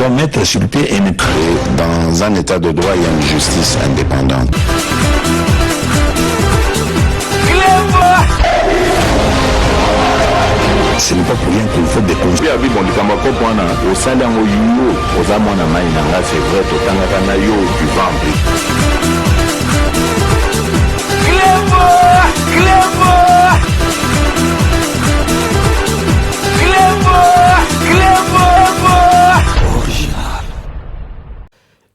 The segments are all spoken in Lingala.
doit mettre sur pied une créer dans un état de droit et une justice indépendante. Ce n'est pas pour rien qu'il faut des conseils.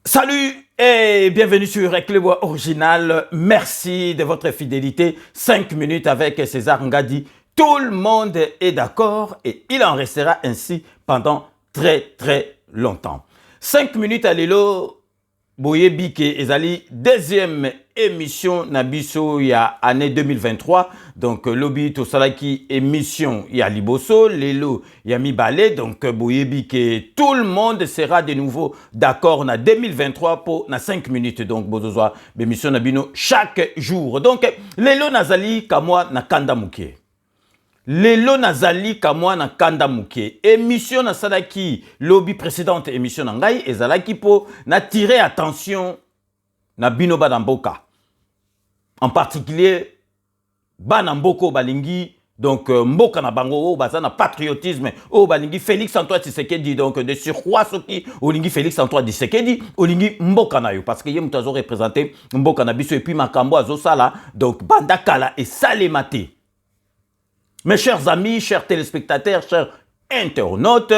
Salut et bienvenue sur Clébois Original. Merci de votre fidélité. 5 minutes avec César Ngadi. Tout le monde est d'accord et il en restera ainsi pendant très longtemps. 5 minutes à l'élo. Boye Bike ezali deuxième émission Nabiso il y a année 2023 donc lobby to salaki émission il y a liboso lelo yami balé donc Boye Bike tout le monde sera de nouveau d'accord na 2023 pour na 5 minutes donc bozozwa émission Nabino chaque jour donc lelo nazali kamwa na kanda mukie. Lelo nazali kamwa na kanda muke. Émission na salaki lobby précédente émission na ngai ezalaki po na tirer attention na bino banamboka. En particulier banamboko balingi donc mboka na bango baza na patriotisme o balingi Félix Antoine Tshisekedi donc de surcroît soki olingi Félix Antoine Tshisekedi olingi mboka na yo parce que ye mutazo représenter mboka na biso et puis makambo azo sala donc bandakala et salemate. Mes chers amis, chers téléspectateurs, chers internautes,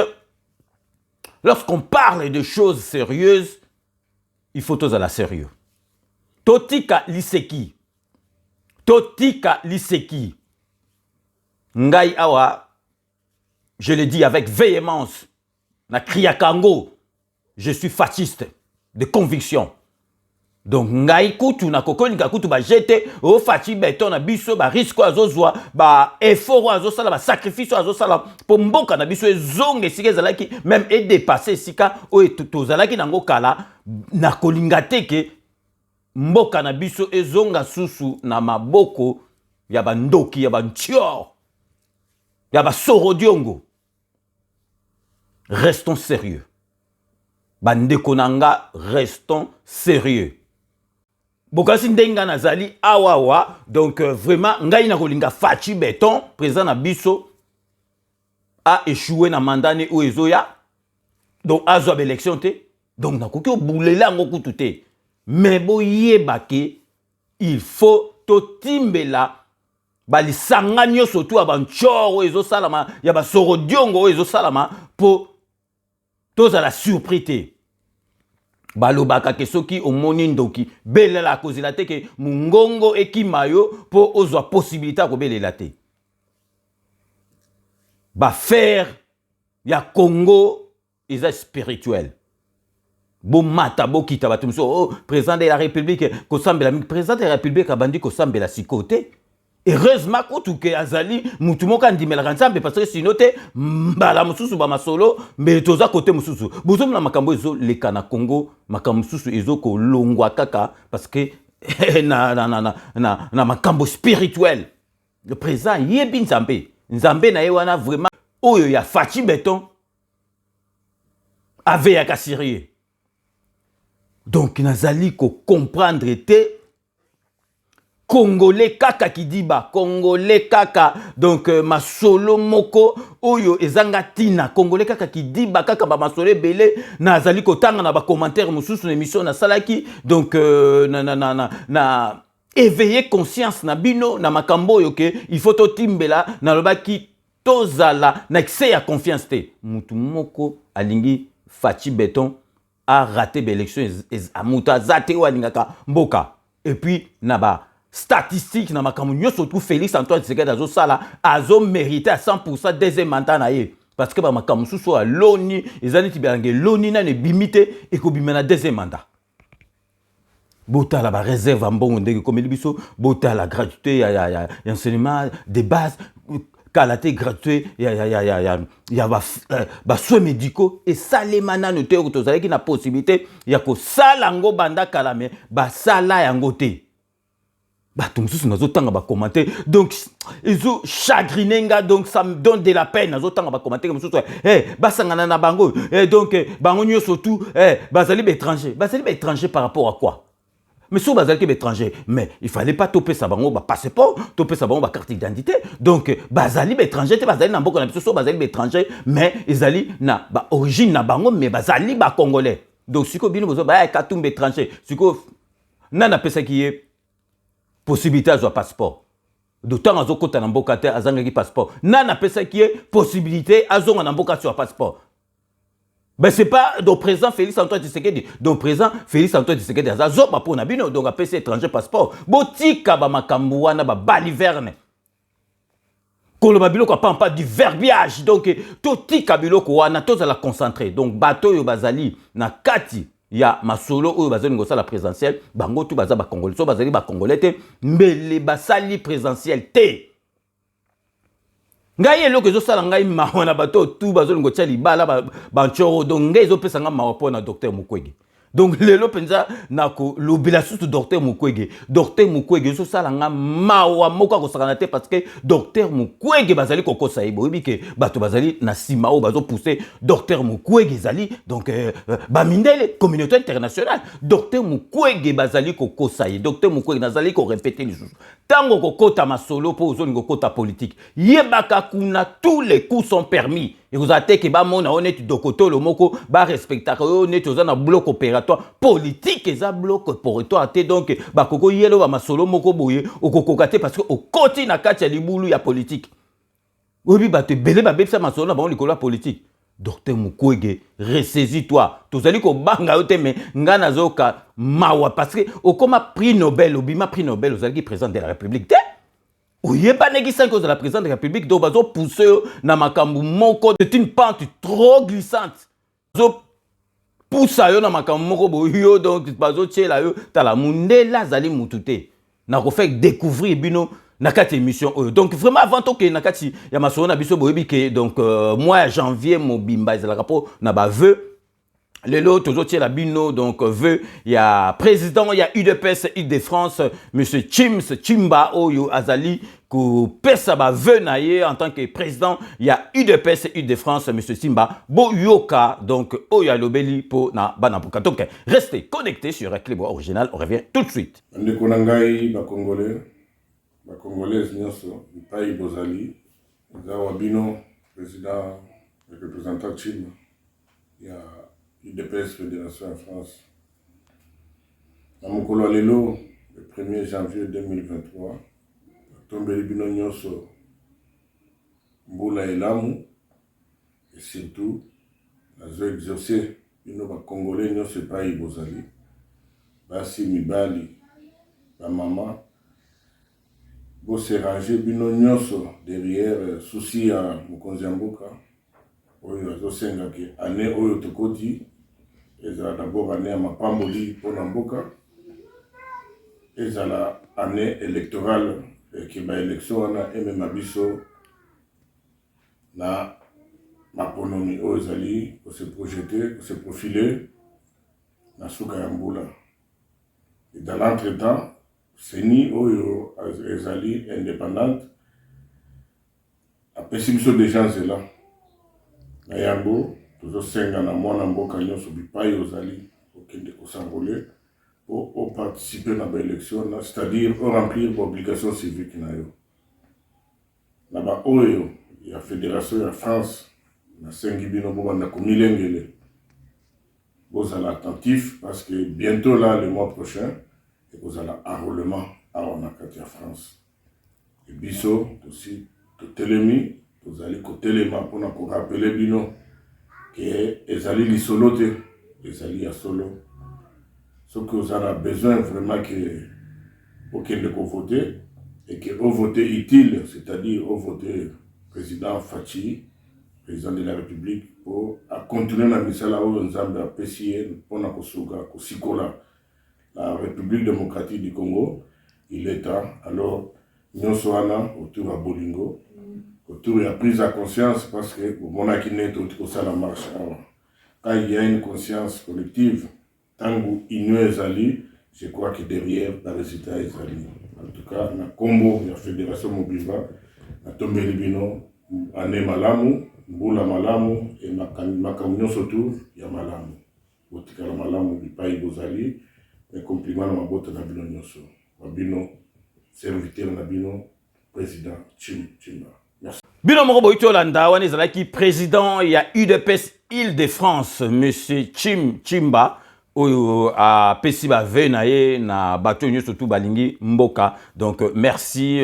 lorsqu'on parle de choses sérieuses, il faut tous à la sérieux. Totika liseki. Totika liseki. Ngai awa, je le dis avec véhémence, na kriakango, je suis fasciste de conviction. Donc ngai kutu na kokonika kutu ba jete o fachi beton na biso ba risque azozwa ba effort azosala ba sacrifice azosala pour mboka na biso ezonge sika ezalaki même et dépasser sika o tozalaki nango kala na kolinga teke mboka na biso ezonga susu na maboko ya bandoki ya bantior ya ba sorodiongo. Restons sérieux. Bandeko nanga, restons sérieux. Bokasi ndenga nazali awawa donc vraiment ngai na kolinga fachi beton président na biso a échoué na mandane ou ezoya donc azwa élection te donc nakoki obulela ngo kutu te mais boyeba ke il faut totimbela balisanga nyonso tu abanchoro ezo salama ya basoro diongo ezo salama po tozala surpris te. Balobaka ke soki omoni ndoki belela kozela te ke mungongo ekimayo po ozwa possibilité ko belela te. Ba faire ya Congo eza spirituel. Bo mata bo kita batumso oh président de la République ko sambela président de la République abandi ko sambela sikote. Heureusement que azali mutu moka ndimela kansambe parce que sinon te mbala mususu ba masolo mais toza côté mususu bozo na makambo ezo leka na Congo makambo mususu ezo ko longwa kaka parce que na makambo spirituel le président yebi nzambe na yewana vraiment oyo ya fachi beton avait ya kasirier donc nazali ko comprendre te Congolais kaka kidiba, Congolais kaka, donc masolo moko, oyo ezanga tina, Congolais kaka kidiba, kaka ba masolo belé, na zali kotanga na ba commentaire mususu na émission na salaki, donc na éveiller conscience na bino, na makambo yoke, il faut to timbela, na lobaki tozala, na excès ya confiance te. Mutu moko alingi fachi beton a raté l'élection, a muta zate waningaka mboka. Et puis na ba statistique na makambo surtout Félix Antoine Tshisekedi azo sala azo mérité à 100% deuxième mandat na ye parce que ba makambo susu a loni ezali tibange loni na ne bimite et ko bimena deuxième mandat. Bota la ba réserve en bon ndenge comme biso bota la gratuité ya enseignement de base kalaté gratuit ya ba soins médicaux et salemana noté ko tozalaki na possibilité ya ko sala ngo banda kalame ba sala yango te. bato mosusu nazotanga bacommentaire donc ezo chagriné nga donc ça me donne de la peine nazotanga bacommentaire mosusu basangana na bango donc bango nyonso tout bazali baétranger par rapport à quoi? Mais si bazali ke étranger, mais il fallait pas toper sa bango ba passeport, toper sa bango ba carte d'identité. Donc bazali étranger, te bazali na mboka na biso so bazali étranger, mais ezali na ba origine na bango mais bazali ba congolais. Donc siko bino bozo ba katumba étranger, siko nana pesa ki est possibilité à passeport. D'autant à zokota na mboka te azangaki passeport. Nana pesa ki est possibilité à zonga na mboka sur passeport. Ben c'est pas donc président Félix Antoine Tshisekedi. Donc président Félix Antoine Tshisekedi azoba pour na bino donc apesi étranger passeport. Botika ba makambu wana ba baliverne. Koloba biloko pas du verbiage. Donc totika biloko wana toza la concentrer. Donc bato yo bazali na kati ya masolo oyo bazali ngosa la présidentielle bango tu baza ba congolais. So bazali ba congolais te mbele basali présidentielle te. Ngai eloko ezosala ngai mawa na bato tu bazolingo tia libala banchoro donc ngai ezopesa nga mawa mpo na docteur Mukwege. Donc lelo penza nako lobila susu docteur Mukwege ezosala nga mawa moko akosakana te parce que docteur Mukwege bazali kokosa ye boyebi ke bato bazali na sima oyo bazopousser docteur Mukwege ezali donc bamindele communauté internationale docteur Mukwege bazali kokosa ye docteur Mukwege nazali korépéter lisusu tango kokota masolo mpo ozolingo kota politique yebaka kuna tous les coups sont permis. Et vous avez que on honnête dokoto le moko ba respectaka honnête aux na bloc opératoire politique et ça bloc opératoire te donc ba koko yelo ba masolo moko boye okokokate parce que au côté na kati ya libulu ya politique. Obi ba te belé ba bebisa masolo na ba likolo politique. Docteur Mukwege, ressaisis-toi. Tozali ko banga yote me ngana zoka mawa parce que au comme prix Nobel, obima prix Nobel ozali président de la République. Oye pas négocier cause de la présidente de la République donc bazo pousser na makambu moko c'est une pente trop glissante. Bazo poussa yo na makambu moko boyo donc bazo tiela yo tala mundela zali mutute. Na ko fait découvrir bino na kati émission donc vraiment avant to que na kati ya masolo na biso boyebi ke donc mois janvier mobimba ezala rapport na ba vœu lelo tozotie la bino donc veut il y a président il y a UDPS Île-de-France monsieur Chimba Oyo Azali ko pesa ba vœu na ye en tant que président il y a UDPS Île-de-France monsieur Simba Boyoka donc Oya Lobeli pour na banapuka donc restez connectés sur Clébois Original on revient tout de suite ndeko nangai ba congolais nyonso pai bozali za wabino président et représentant Chimba il y a UDPS Fédération en France. À Mokolo Lelo, le 1er janvier 2023, tombé bino nyonso Mbula Elamu et surtout la zo exaucé bino ba congolais nyonso pa ibozali. Basi mibali ba maman bo se ranger bino nyonso derrière souci à mokonzi mboka. Oyo azosenga ke année oyo tokoti ezala d'abord année ya mapamboli mpona mboka ezala année électorale ke baélection wana emema biso na maponomi oyo ezali kose projeter, kose profiler na suka ya mbula. Et dans l'entretemps seni oyo ezali indépendante apesi biso déjà nzela na yango tozosenga na mwana mboka nyonso bipai ozali okende kosangole pour participer na baélection c'est-à-dire remplir l'obligation civique na yo na ba oyo ya fédération ya France na sengi bino bobanda komilengele bozala attentif parce que bientôt là le mois prochain et bozala enrôlement à onakati ya France et biso aussi totelemi tozali kotelema mpona korapele bino ke ezali lisolo te ezali ya solo soki ozala besoin vraiment ke okende kovote et que au vote utile c'est-à-dire au vote président Fachi président de la République pour continuer na misala oyo nzambe apesi ye mpona kosuka kosikola la République démocratique du Congo il est temps alors nyonso wana autour ya bolingo autour de la prise de conscience parce que mon akiné tout ça la marche quand il y a une conscience collective tant que il nous est allé je crois que derrière le résultat est allé En tout cas, na combo la Fédération Mobimba, na tombeli bino, ane malamu, mbula malamu, et makamunyo surtout, ya malamu. Botika la malamu, bipai bozali, et compliment na mabota na bino nyoso. Wabino, serviteur na bino, président Chimba. Merci. Bino moko boito landa wana ezalaki président ya UDPS Île-de-France, monsieur Chimba. Oyo a pesi ba ve na ye na bato nyo surtout balingi mboka. Donc merci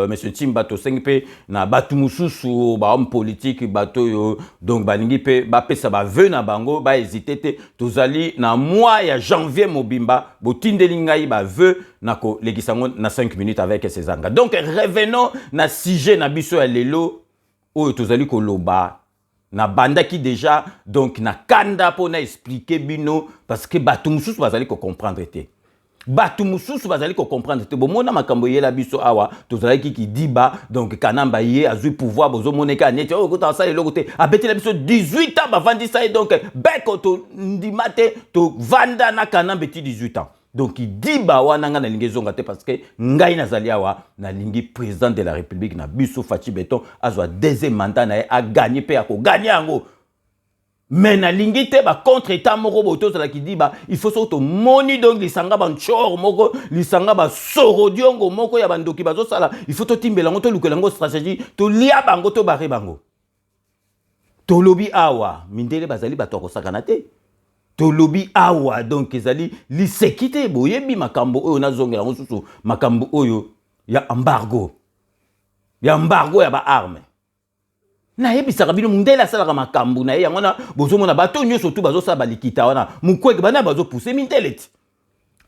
monsieur Chimba to sengpe na bato mususu ba homme politique bato yo donc balingi pe ba pesa ba ve na bango ba hésiter te tozali na mois ya janvier mobimba botindeli ngai ba ve na ko legisango na 5 minutes avec Césanga. Donc revenons na sujet na biso ya lelo oyo tozali ko loba na banda qui déjà donc na kanda pour na expliquer bino parce que batu mususu bazali ko comprendre te batu mususu bazali ko comprendre te bomona makambo yela biso awa tozali ki diba donc kanamba ye azui pouvoir bozo moneka neti o ko ta sa eloko te abetela biso 18 ans bavandi ça donc beko to ndimate to vanda na kanamba ti 18 ans. Donc il dit bah wana nga na lingi zonga te parce que ngai nazali awa na lingi président de la République na biso Fachi Beton azwa deuxième mandat na a gagné pe ako gagner yango. Mais na lingi te ba contre état moko boto zala ki dit bah il faut surtout moni donc lisanga ba nchor moko lisanga ba sorodiongo moko ya bandoki bazo sala il faut to timbela ngoto lukelango stratégie to lia bango to bare bango. To lobi awa mindele bazali bato ko sakana te. To lobby awa donc ezali lisekite boyebi makambo oyo nazongela ngosusu makambo oyo ya embargo ya ba arme na yebisaka bino mundele asalaka makambo na ye yango na bozomona bato nyonso tu bazosala balikita wana mukwege bana bazopuse mindele ti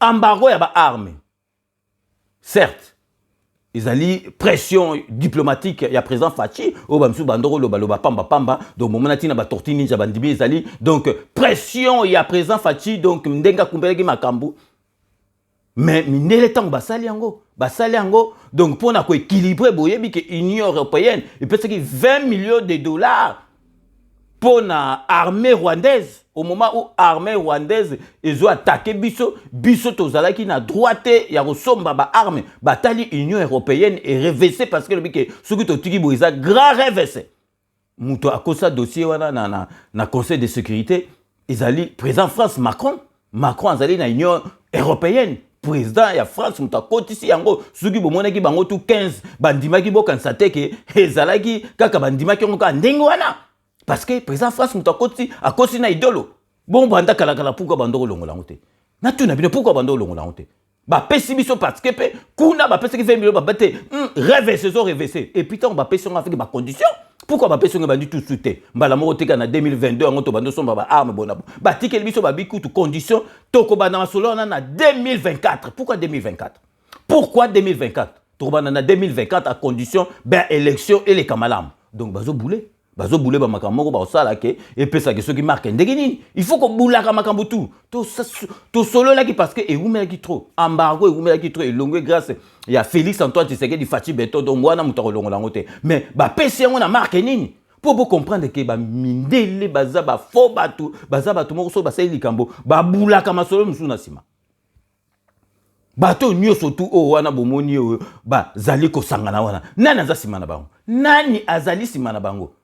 embargo ya ba arme certes ezali pression diplomatique ya président Fachi o bamsu bandoro loba pamba donc momona tina ba tortue ninja bandimi ezali donc pression ya président Fachi donc ndenga kumbeleki makambu mais minele tango basali yango donc pour na ko équilibrer boyebi que Union européenne il peut que 20 millions de dollars pour na armée rwandaise au moment où armée rwandaise ezo attaqué biso tozalaki na droite ya kosomba ba arme batali Union européenne et reversé parce que le bike soki totiki boza grand reversé muto akosa dossier wana na conseil de sécurité ezali président France Macron azali na Union européenne président ya France muto akotisi yango soki bomonaki bango tout 15 bandimaki bokanisa te ke ezalaki kaka bandimaki yango ka ndenge wana. Parce que président France mutakoti a kosi na idolo. Bon banda kala pourquoi bando longola ngote. Na tu na bino pourquoi bando longola ngote. Ba pesi biso parce que pe kuna ba pesi ki 20 millions ba bate reverser et puis tant ba pesi on avec ba condition. Pourquoi ba pesi on bandi tout suite. Mbala moko teka na 2022 ngoto bando somba ba arme bonabo. Ba tikeli biso ba biku tout condition toko bana solo na 2024. Pourquoi 2024? Pourquoi 2024? Toko bana na 2024 à condition ben élection et les kamalam. Donc bazo bouler. Bazo boule ba makambo ba osala ke et pesa ke soki marque ndenge nini il faut ko boulaka makambo tout to solo là qui parce que e umela ki trop embargo e umela ki trop et longue grâce il y a Félix Antoine Tshisekedi Fachi Beton donc wana mutako longola ngote mais ba pesi yango na marque nini pour comprendre que ba mindele baza ba faux batu moko so ba sali likambo ba boulaka masolo musu na sima bato nyoso tu o wana bomoni o ba zali ko sangana wana nani azasima na bango nani azali sima na bango.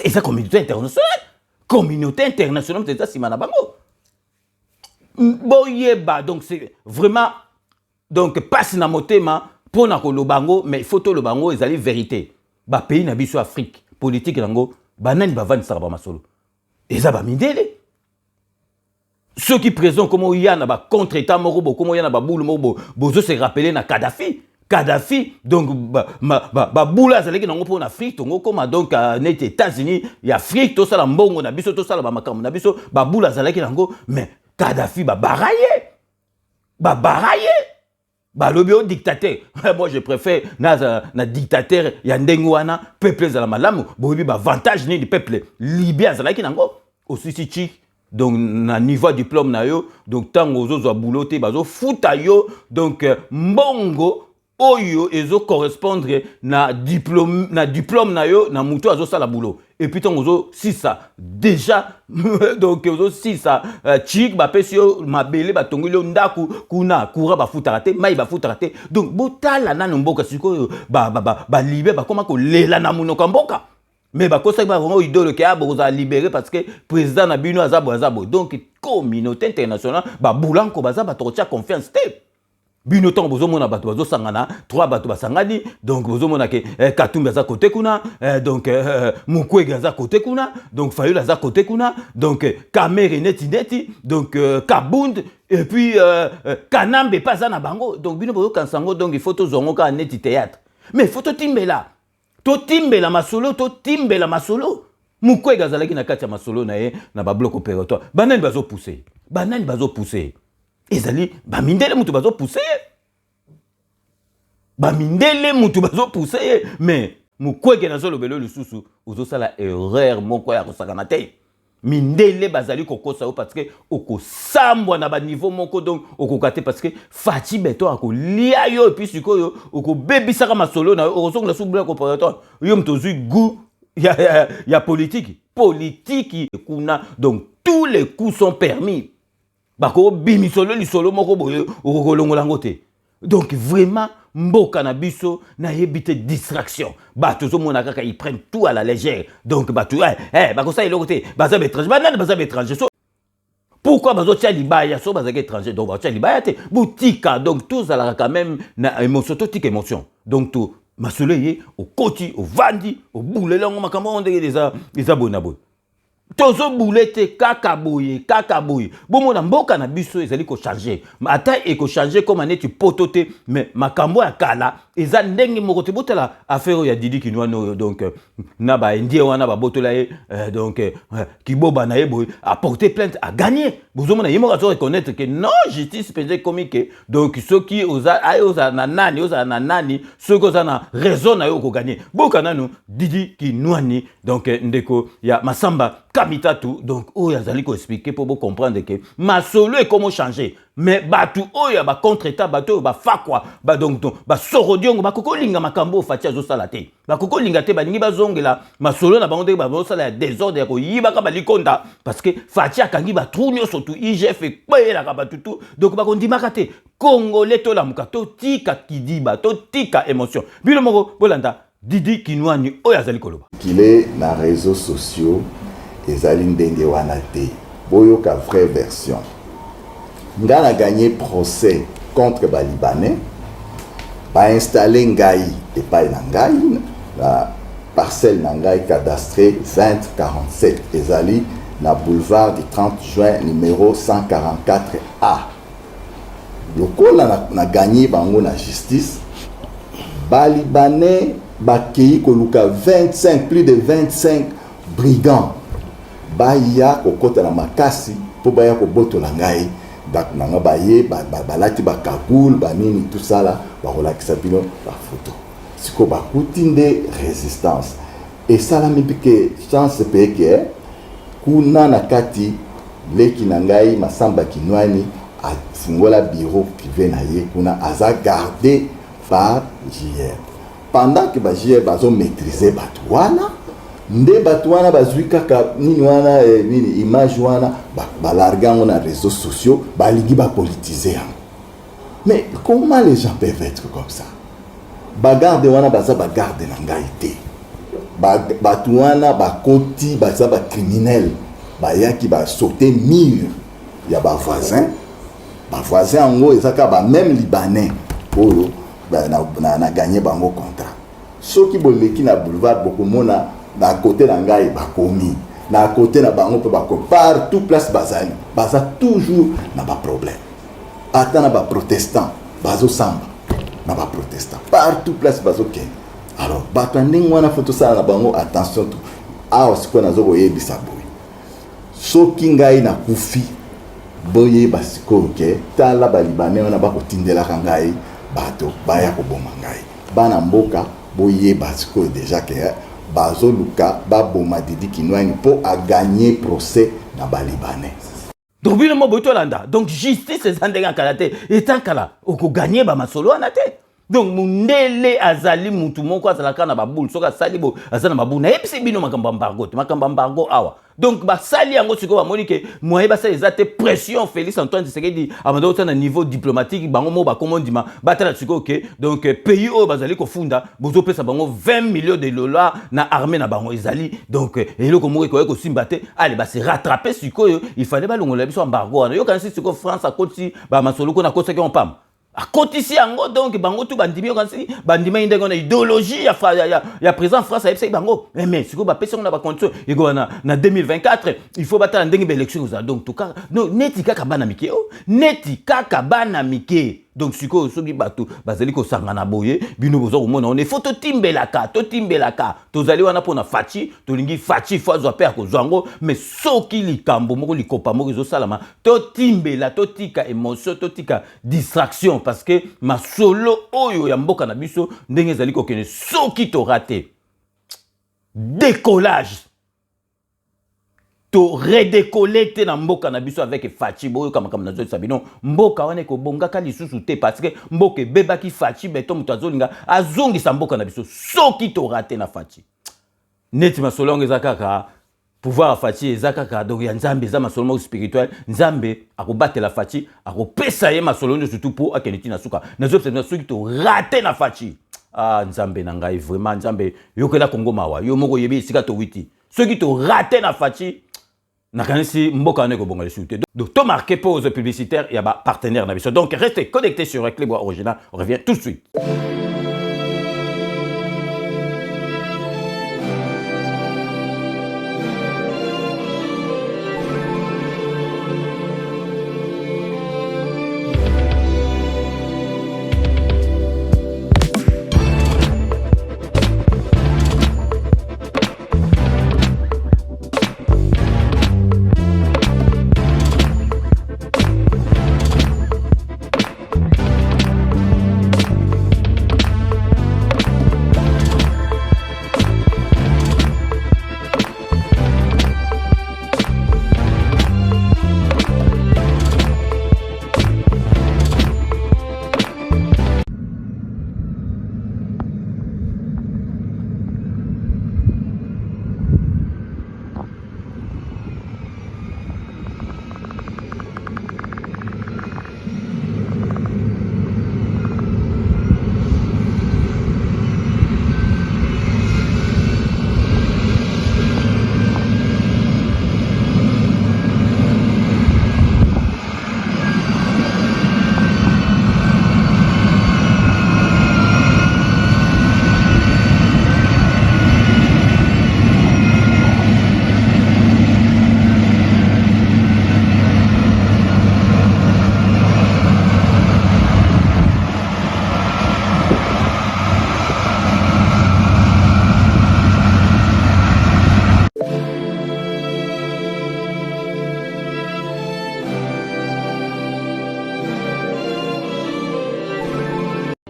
Et ça, communauté internationale, c'est ça, Simana Bango. Boyeba, donc c'est vraiment, donc, passe na motema, pour na ko le bango, mais photo le bango, ils allaient vérité. Ba pays na biso Afrique, politique nango, banani ba van saraba masolo. Et ça, ba mindele. Ceux qui présentent comment il y a ba contre-état morobo, comment il y a ba boule morobo, bozo se rappeler na Kadhafi, donc, boula zaleki nango pour Afrique, tongo koma donc net États-Unis, il y a Afrique, tout ça la mbongo na biso, tout ça la makambo na biso, boula zaleki nango, mais Kadhafi baraye, lobi au dictateur. Moi je préfère na dictateur ya ndengo wana peuple za la malamu, bobi avantage ni du peuple libyen zaleki nango, aussi si donc na niveau diplôme na yo, donc tango zo boulot te bazo futa yo, donc mbongo oyo ezo correspondre na diplôme na yo na muto azo sala boulot et puis ton ozo sisa déjà donc ozo sisa chik ba pesio mabele ba tongilo ndaku kuna kura ba futarate mai ba futarate donc botala na mboka siko ba libe ba koma ko lela na munoko mboka mais ba kosa ba vraiment idole ke abo za libérer parce que président na bino azabo donc communauté internationale ba bulanko baza ba tocha confiance te bino ton bozo mona bato bazo sangana trois bato basangani donc bozo mona ke Katumbi za côté kuna donc Mukwege za côté kuna donc Fayulu za côté kuna donc Kamere neti donc Kabund et puis Kanambe pas na bango donc bino bozo kansango donc il faut to zongo ka neti théâtre mais faut to timbela masolo Mukwege azalaki na kati ya masolo na ye na ba bloc opératoire banani bazo pousser ezali bamindele mutu bazo pousser mais Mukwege nazo lobelo lisusu ozo sala erreur moko ya kosakana te mindele bazali kokosa o parce que okosambwa na ba niveau moko donc okokate parce que Fachi Beto akolia yo et puis sikoyo okobebisaka masolo na okosongola subula opératoire yo mtozui goût ya politique kuna donc tous les coups sont permis bako bimisolo lisolo moko boye okolongola ngote donc vraiment mboka na biso na yebite distraction bato zo mona kaka ils prennent tout à la légère donc bato bako ça iloko te baza étranger so pourquoi bazo tia libaya so baza étranger donc bazo tia libaya te boutika donc tous ala quand même na émotion to tika émotion donc tout masolo ye au koti au vandi au boulelango makambo ondeke des abonabo tozo boulete kaka boye bomona mboka na biso ezali ko changer ata e ko changer comme aneti potote mais makambo ya kala eza ndenge moko te botala affaire ya Didi Kinwano donc na ba indie wana ba botola donc kiboba na yebo a porté plainte a gagné bozomona yemo ka reconnaître que non justice penze comique donc ceux qui oza na nani ceux qui oza na raison na yo ko gagner boka nanu Didi Kinwani donc ndeko ya Masamba Kamitatu donc oyo azali ko expliquer pour comprendre que masolo est comment changer mais batu oyo ba contre-état bato ba fakwa ba donc ba sorodiongo ba kokolinga makambo Fachi azo sala te ba kokolinga te balingi bazongela masolo na bango te ba sala désordre ko yiba ka balikonda parce que Fachi akangi ba trunyo surtout IGF e kwela ka batutu donc ba kondimaka te Congolais to la mukato tika kidiba to tika émotion bino moko bolanda Didi Kinwani oyo azali koloba qu'il est na réseaux sociaux ezali ndenge wana te boyoka vraie version nga na gagné procès contre ba libanais ba installé ngai epai na ngai la parcelle na ngai cadastrée 2047 ezali na boulevard du 30 juin numéro 144A lokola na gagné bango na justice ba libanais bakei koluka 25 plus de 25 brigands baya kokota na makasi po baya kobotola ngai dak nanga baye balati bakagul banini tout ça là bakolakisa bino ba photo siko bakuti nde résistance et ça la mipike chance peke kuna na kati leki na ngai Masamba Kinwani a fungola bureau privé na ye kuna aza gardé par JR pendant que ba JR bazo maîtriser batwana nde bato wana bazwi kaka nini wana nini image wana balargango na réseaux sociaux baligi politiser yango mais comment les gens peuvent être comme ça bagarde wana baza bagarde na ngai te bato wana bakoti baza criminel bayaki sauter mur ya voisin yango ezaka même libanais oyo na gagné bango contrat soki boleki na boulevard bokomona na côté na ngai bakomi na côté na bango pe bako partout place bazali baza toujours na ba problème ata na ba protestant bazo samba na ba protestant partout place bazo ken alors batanding wana photo sala na bango attention tout a osiko na zoko yebisa boy soki ngai na kufi boye basiko ke tala ba libanais wana bako tindela ngai bato baya ko boma ngai bana mboka boye basiko déjà que bazo luka baboma Didi Kinwani pour a gagner procès na balibanais. Donc bino mo boto landa donc justice ezandeka kala te etakala oko gagner ba masolo na te Donc mundele azali mutu moko azalaka na baboule soka sali bo azana baboule na yebisi bino makambo embargo awa. Donc basali yango siko bamoni ke moye basali ezate pression Félix Antoine Tshisekedi amando na niveau diplomatique bango mo ba komondima batala siko ke donc pays o bazali ko funda bozo pesa bango 20 millions de dollars na armée na bango ezali donc eloko moko ko simbate allez ba se rattraper siko il fallait ba longola biso embargo yo quand siko France a koti ba masolo ko na kota ke on pam a kotisi yango donc bango tout bandimi kansi bandima indenge na idéologie ya président France a epsé bango mais siko ba pesa na ba condition ego na 2024 il faut battre ndenge ba élection za donc tout cas non netika kabana mike netika kabana mike donc siko soki bato bazali ko sangana boye bino bozo komona on est photo timbelaka tozali wana pona fachi tolingi fachi fazo pe akozwango mais soki likambo moko likopa moko zo salama to timbela to tika émotion to tika distraction parce que masolo oyo ya mboka na biso ndenge ezali ko kene soki to raté décollage to redécoller te na mboka na biso avec fachi boyo kama na zo sabino mboka wana ko bongaka lisusu te parce que mboka bebaki fachi beto mutu azolinga azongisa mboka na biso soki to raté na fachi neti masolongo ezakaka pouvoir fachi ezakaka donc ya nzambe za masolomo spirituel nzambe akobatela fachi akopesa ye masolongo surtout pour akeniti na suka na zo soki to raté na fachi nzambe na ngai vraiment nzambe yokela Kongo mawa yo moko yebi sika to witi soki to raté na fachi nakanisi mboka ane ko bonga le soute. Donc to marqué pause publicitaire il y a ba partenaire na biso. Donc restez connectés sur Reclebois Original, on revient tout de suite.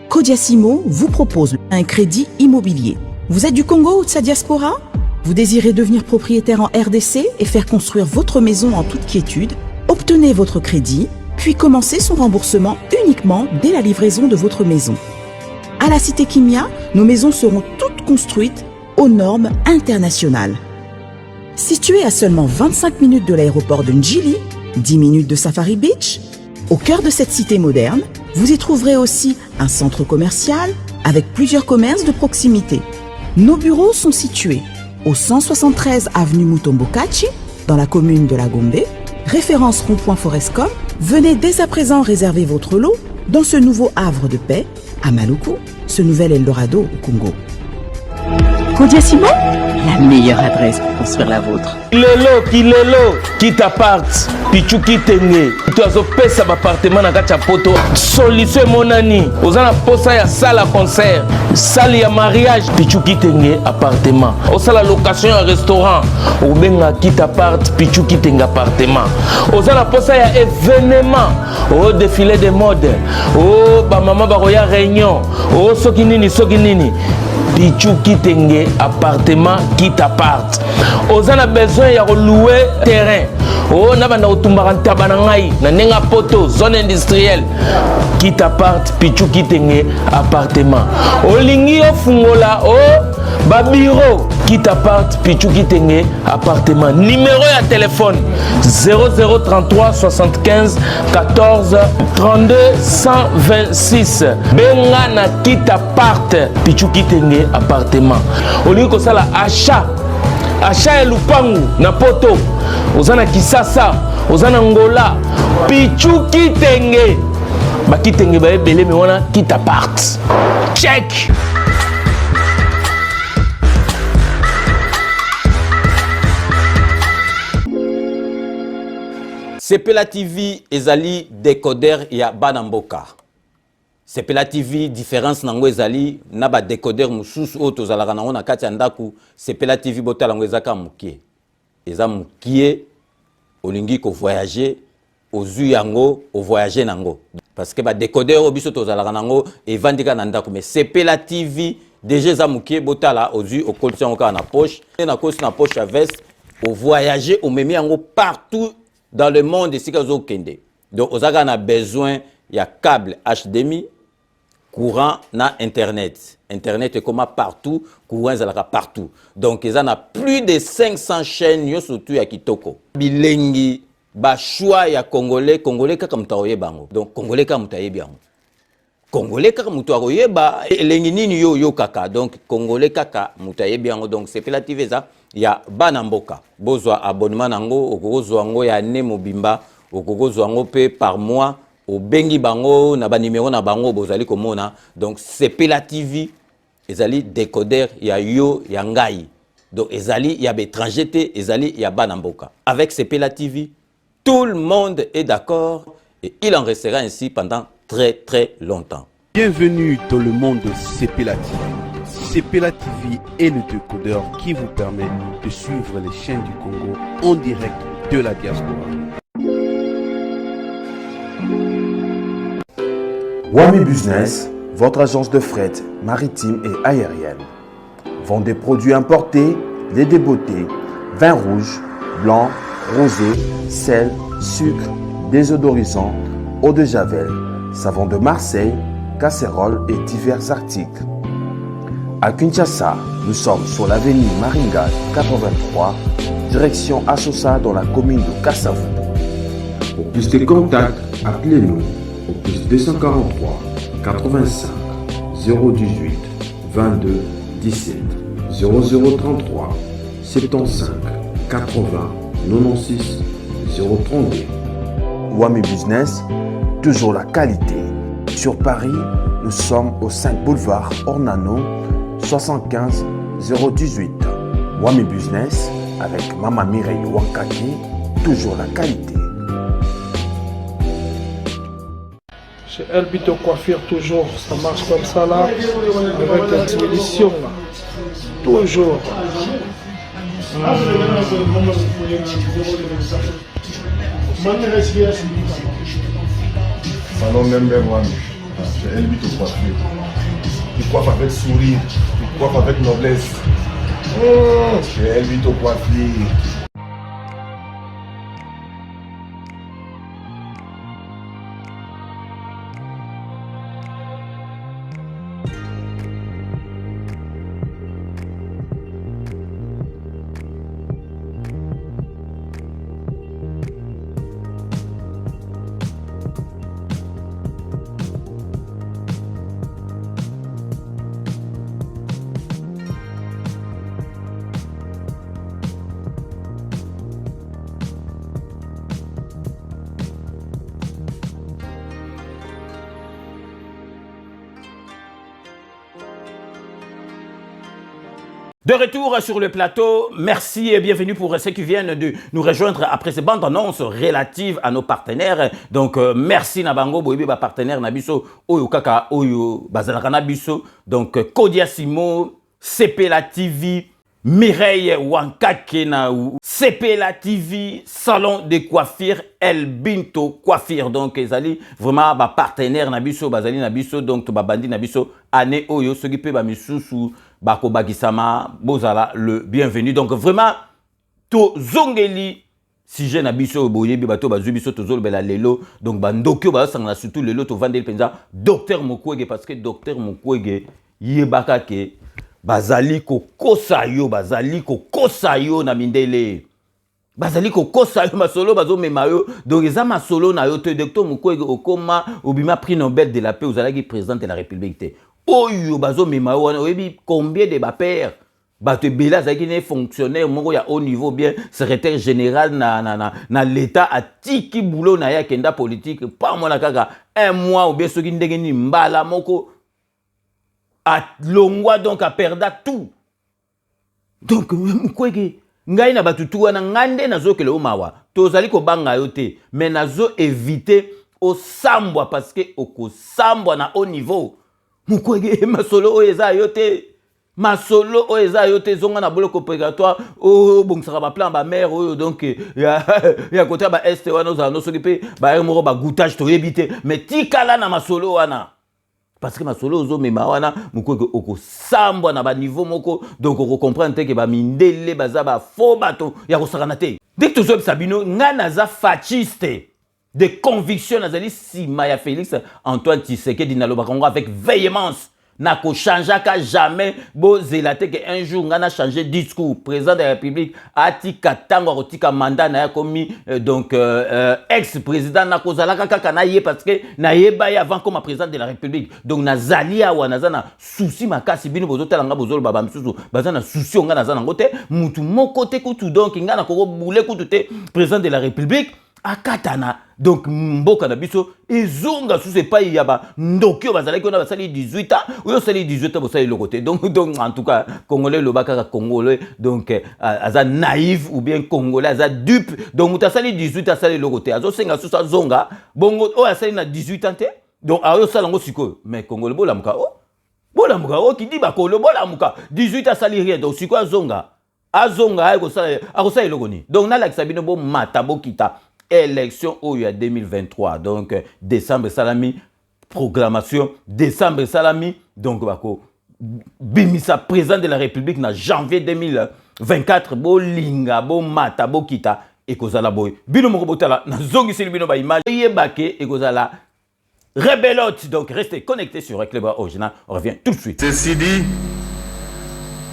Codiasimo vous propose un crédit immobilier. Vous êtes du Congo ou de sa diaspora? Vous désirez devenir propriétaire en RDC et faire construire votre maison en toute quiétude? Obtenez votre crédit, puis commencez son remboursement uniquement dès la livraison de votre maison. À la Cité Kimia, nos maisons seront toutes construites aux normes internationales. Située à seulement 25 minutes de l'aéroport de Njili, 10 minutes de Safari Beach, au cœur de cette cité moderne, vous y trouverez aussi un centre commercial avec plusieurs commerces de proximité. Nos bureaux sont situés au 173 avenue Mutombokachi, dans la commune de la Gombe, référence rond-point Forescom. Venez dès à présent réserver votre lot dans ce nouveau havre de paix à Maluku, ce nouvel Eldorado au Congo. Codiasimo, la meilleure adresse pour construire la vôtre. Kilelo, qui t'apparte, pichu qui t'engue. Tu as opé un appartement dans la poto. Solution mon ami. Aux en posa ya salle à concert, salle ya mariage, pichu qui t'engue appartement. Au salle location à restaurant, au benga qui t'apparte, pichu qui t'engue appartement. Aux en posa ya événement, au défilé de mode, au ba maman baroya réunion, au sokinini. Pichu Kitenge, appartement qui t'apparte. Aux a besoin de louer terrain. Oh, na banda otumbaka tabanangai na nenga poto zone industrielle qui t'apparte Pichu Kitenge appartement. Olingi ofungola o ba bureau qui t'apparte Pichu Kitenge appartement. Numéro de téléphone 0033 75 14 32 126. Benga na qui t'apparte Pichu Kitenge appartement. Olingi ko sala achat et lupangu na poto ozana Kisasa ozana Ngola Pichu Kitenge ba Kitenge ba ebele me wana qui t'apparte. Check. Sepela TV ezali décodeur ya Banamboka. Sepela TV différence nango ezali na ba décodeur mususu o tozalaka nango na kati ya ndaku. Sepela TV botala ngo ezaka mukie. Eza mukie olingi ko voyager ozu yango o voyager nango. Parce que ba décodeur o biso tozalaka nango evandika na ndaku mais Sepela TV déjà eza mukie botala ozu o kolisi yango ka na poche na kosi na poche à veste o voyager o memi yango partout dans le monde ici que vous kende. Donc vous avez besoin il y a câble HDMI, courant na internet. Internet est comme partout, courant est partout. Donc il y a plus de 500 chaînes surtout à Kitoko. Bilengi ba choix ya congolais kaka mutaoye bango. Donc congolais kaka mutaye bango. Congolais kaka mutaoye ba elengi nini yo kaka. Donc congolais kaka mutaye bango. Donc c'est relative ça. Il y a Banamboka. Bozwa abonnement nango, okozwa ngo ya ne mobimba, okozwa ngo pe par mois, au bengi bango na ba numéro na bango bozali komona. Donc Sepela TV, ezali décodeur ya yo ya ngai. Donc ezali ya étranger ezali ya Banamboka. Avec Sepela TV, tout le monde est d'accord et il en restera ainsi pendant très longtemps. Bienvenue dans le monde de Sepela TV. Sepela TV est le décodeur qui vous permet de suivre les chaînes du Congo en direct de la diaspora. Wami Business, votre agence de fret maritime et aérienne. Vend des produits importés, lait de beauté, vin rouge, blanc, rosé, sel, sucre, désodorisant, eau de javel, savon de Marseille, casseroles et divers articles. À Kinshasa, nous sommes sur l'avenue Maringa 83, direction Assosa dans la commune de Kassavu. Pour plus de contacts, appelez-nous au plus 243 85 018 22 17 0033 75 80 96 032. Wami Business, toujours la qualité. Sur Paris, nous sommes au 5 boulevard Ornano 75 018. Wami Business avec Mama Mireille Wankaki, toujours la qualité. Chez Elbito Coiffure, toujours, ça marche comme ça là, avec la expédition là. Toujours. Salon number one, chez Elbito Coiffure. Il coiffe avec sourire, il coiffe avec noblesse. Chez Elbito Coiffure. De retour sur le plateau, merci et bienvenue pour ceux qui viennent de nous rejoindre après ces bandes annonces relatives à nos partenaires. Donc merci Nabango Boyebi ba partenaire Nabiso Oyo Kaka Oyo Bazalaka Nabiso. Donc Kodia Simo, Sepela TV, Mireille Wankake na Sepela TV, salon de coiffure, El Binto coiffure. Donc, ezali vraiment ba partenaire nabiso, bazali nabiso, donc ba bandi nabiso, ane oyo, ce qui peut ba misusu, bako bagisama, bozala le bienvenu. Donc, vraiment, to zongeli, si je nabiso, boyebi, bato bazubiso, to zol bela lelo, donc bandokyo, ba sangla surtout lelo, to vandel penza, Docteur Mukwege, parce que Docteur Mukwege, yebaka ke, bazali ko kosa yo na mindele. Bazali ko kosa yo masolo bazo mema yo. Donc eza masolo na yo te Docteur Mukwege okoma obima prix Nobel de la paix ozalaki président de la République te. Oyo bazo mema yo wana oyebi combien de ba père bato bela zaki ne fonctionnaire moko ya haut niveau bien secrétaire général na l'état atiki boulot na ya kenda politique pas mona kaka un mois ou bien soki ndenge ni mbala moko a longwa donc a perda tout. Donc Mukwege ngai na batutu wana ngande nazo kele o mawa tozali ko banga yo te mais nazo éviter au sambwa parce que oko sambwa na haut niveau. Mukwege masolo o eza yo te masolo o eza yo te zonga na boloko prégatoire o bongsaka ba plan ba mère oyo donc ya côté ba est wana za no soki pe ba moko ba goûtage to yebite mais tikala na masolo wana. Parce que ma solo ozo mema wana Mukwege oko sambwa na ba niveau moko donc oko comprendre que ba mindele baza ba faux bato ya kosakana te. Dès que tozo sabino nga naza fasciste de conviction nazali sima ya Félix Antoine Tshisekedi naloba kongo avec véhémence. Na ko changea ka jamais bo zelate que un jour nga na changer discours président de la République ati katango rotika mandat na ya komi donc ex-président na ko zalaka kaka na ye parce que na yeba ya avant comme président de la République donc na zalia wa na zana souci makasi bino bozotala nga bozolo baba misusu bazana souci nga na zana ngote mutu moko te kutu donc nga na ko boule kutu te président de la République akatana donc mboka na biso ezonga sous pas yaba ndokyo bazalaki on a basali 18 ans ou sali 18 ans bosali lokote donc en tout cas congolais le baka congolais donc aza naïf ou bien congolais aza dupe donc mutasali 18 ans sali lokote azo senga sous zonga bongo o asali na 18 ans te donc ayo salango siko mais congolais bolamuka o qui dit bakolo bolamuka 18 ans sali rien donc siko azonga ayko sala lokoni donc na la sabino bo mata bokita élection au 2023 donc décembre salami programmation décembre salami donc bako bimisa président de la République na janvier 2024 bo linga bo mata bo kita ekozala boy bino moko botala na zongi sili bino ba image yebake ekozala rebelote donc restez connectés sur Éclaireur Original on revient tout de suite. Ceci dit,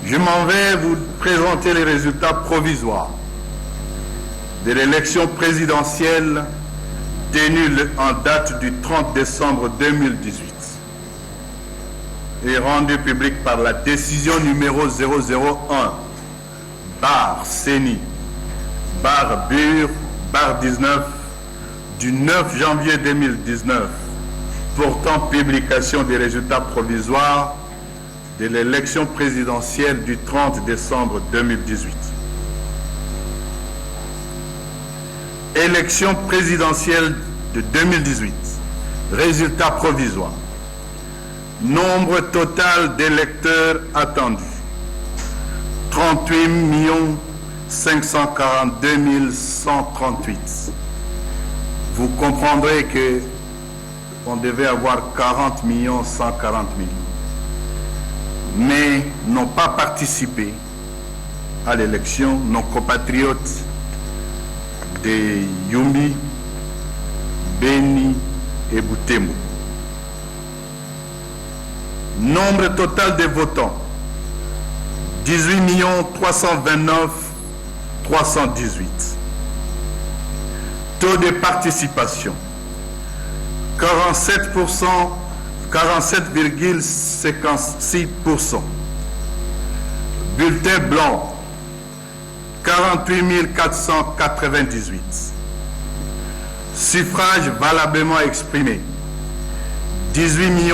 je m'en vais vous présenter les résultats provisoires de l'élection présidentielle tenue en date du 30 décembre 2018 et rendue publique par la décision numéro 001 bar CENI bar BUR bar 19 du 9 janvier 2019 portant publication des résultats provisoires de l'élection présidentielle du 30 décembre 2018. Élection présidentielle de 2018. Résultats provisoires. Nombre total d'électeurs attendus. 38 542 138. Vous comprendrez que on devait avoir 40 140 000. Mais n'ont pas participé à l'élection nos compatriotes de Yumbi, Beni et Butembo. Nombre total de votants 18 329 318. Taux de participation 47%, 47,56%. Bulletin blanc 48 498. Suffrage valablement exprimé 18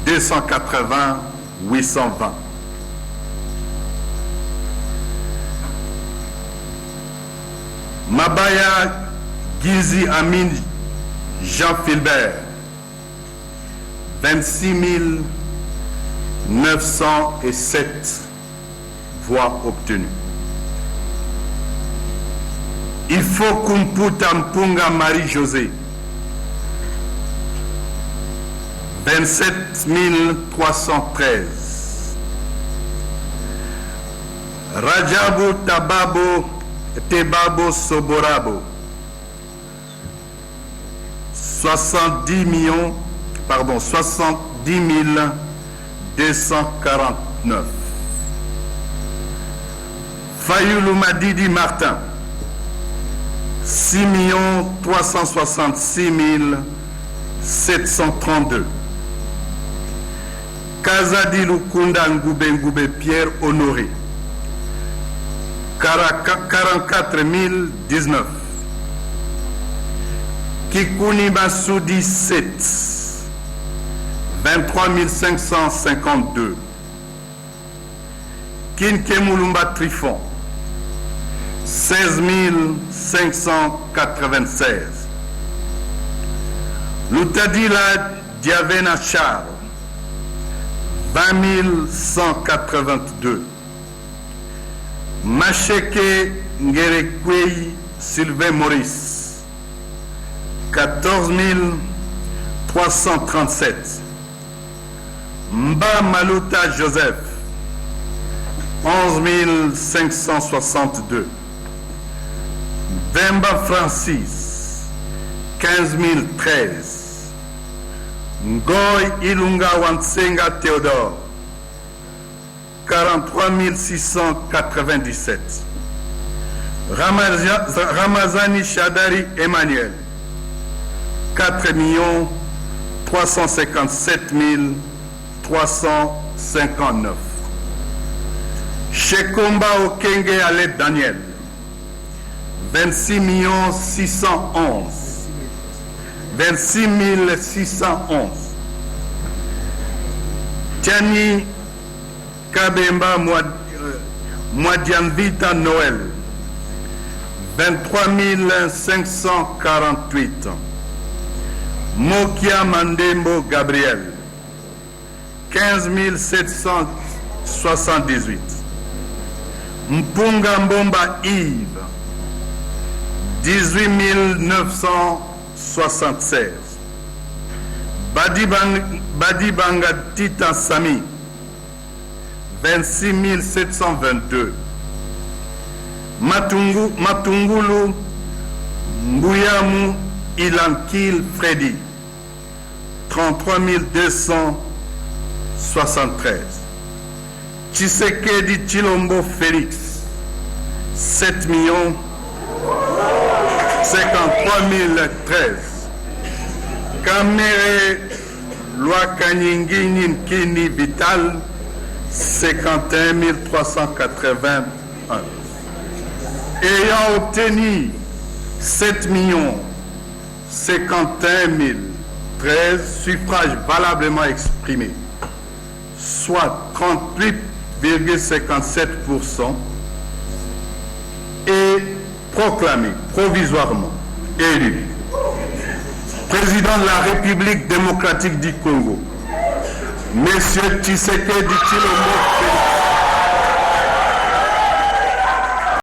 280 820. Mabaya Gizi Amin Jean Philbert 26 907 voix obtenues. Il faut Kumputa Mpunga Marie-Josée. 27 313. Rajabu Tebabo Soborabo. 70 249. Fayoulou Madidi Martin. 6 366 732. Kazadi Lukunda Ngoube Pierre Honoré. 44 019. Kikouni Massoudi 7. 23 552. Kinkemulumba Trifon. 16 596. Loutadila Diavena Char. 20 182. Macheke Ngerekwei Sylvain Maurice. 14 337. Mba Maluta Joseph. 11 562. Bemba Francis. 15 013. Ngoy Ilunga Wansenga Théodore. 43 697. Ramazani Chadari Emmanuel. 4 357 359. Shekomba Okenge Aled Daniel. 26 611. 26 611. Tiani Kabemba Mwadianvita Noël. 23 548. Mokia Mandembo Gabriel. 15 778. Mpunga Mbomba Yves. 18 976. Badibanga Tita Sami. 26 722. Matungulu Mbuyamu Ilankil Freddy. 33 273. Tshisekedi Chilombo Félix. 7 53 013. Kamere Loakanyingini Nkini Vital. 51 381. Ayant obtenu 7 51 013 suffrages valablement exprimés, soit 38,57%, et proclamé provisoirement élu président de la République démocratique du Congo, Monsieur Tshisekedi Tshilombo Félix.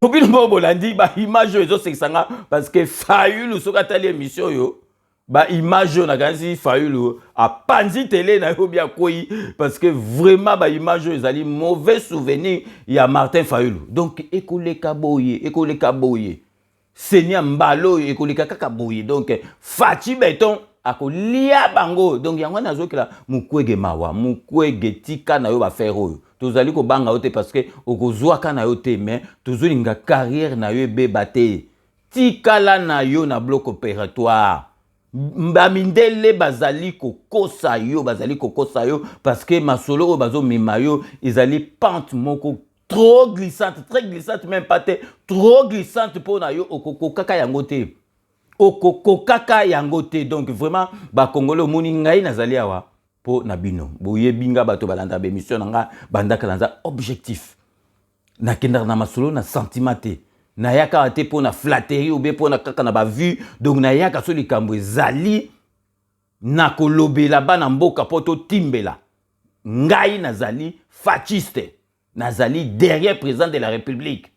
Obino bolandi ba image ezo sekisanga parce que Fayulu soka tali émission yo ba image na ganzi Fayulu a panzi télé na yo bia koi parce que vraiment ba image ezali mauvais souvenir ya Martin Fayulu. Donc ekoleka boye Seigneur Mbalo ekoleka kaka boye. Donc Fachi Beton akolia bango. Donc yango nazokela mukwege mawa mukwege tika na yo ba faire oyo. Tozali ko banga ote parce que okozwa kana yo te mais tozolinga carrière na yo bebate. Tikala na yo na bloc opératoire. Mbamindele bazali kokosa yo parce que masolo bazo memayo ezali pente moko trop glissante, très glissante même pas trop glissante pour na yo okokokaka yango te. Okokokaka yango te. Donc vraiment ba Congolais moni ngai nazali awa po na bino. Boye binga bato balanda be mission nga bandaka lanza objectif. Na kenda na masolo na sentimenté. Na yaka te po na flatterie ou bien po na kaka na ba vue. Donc na yaka so likambo ezali na kolobela bana mboka poto timbela. Ngai nazali fasciste. Nazali derrière président de la République.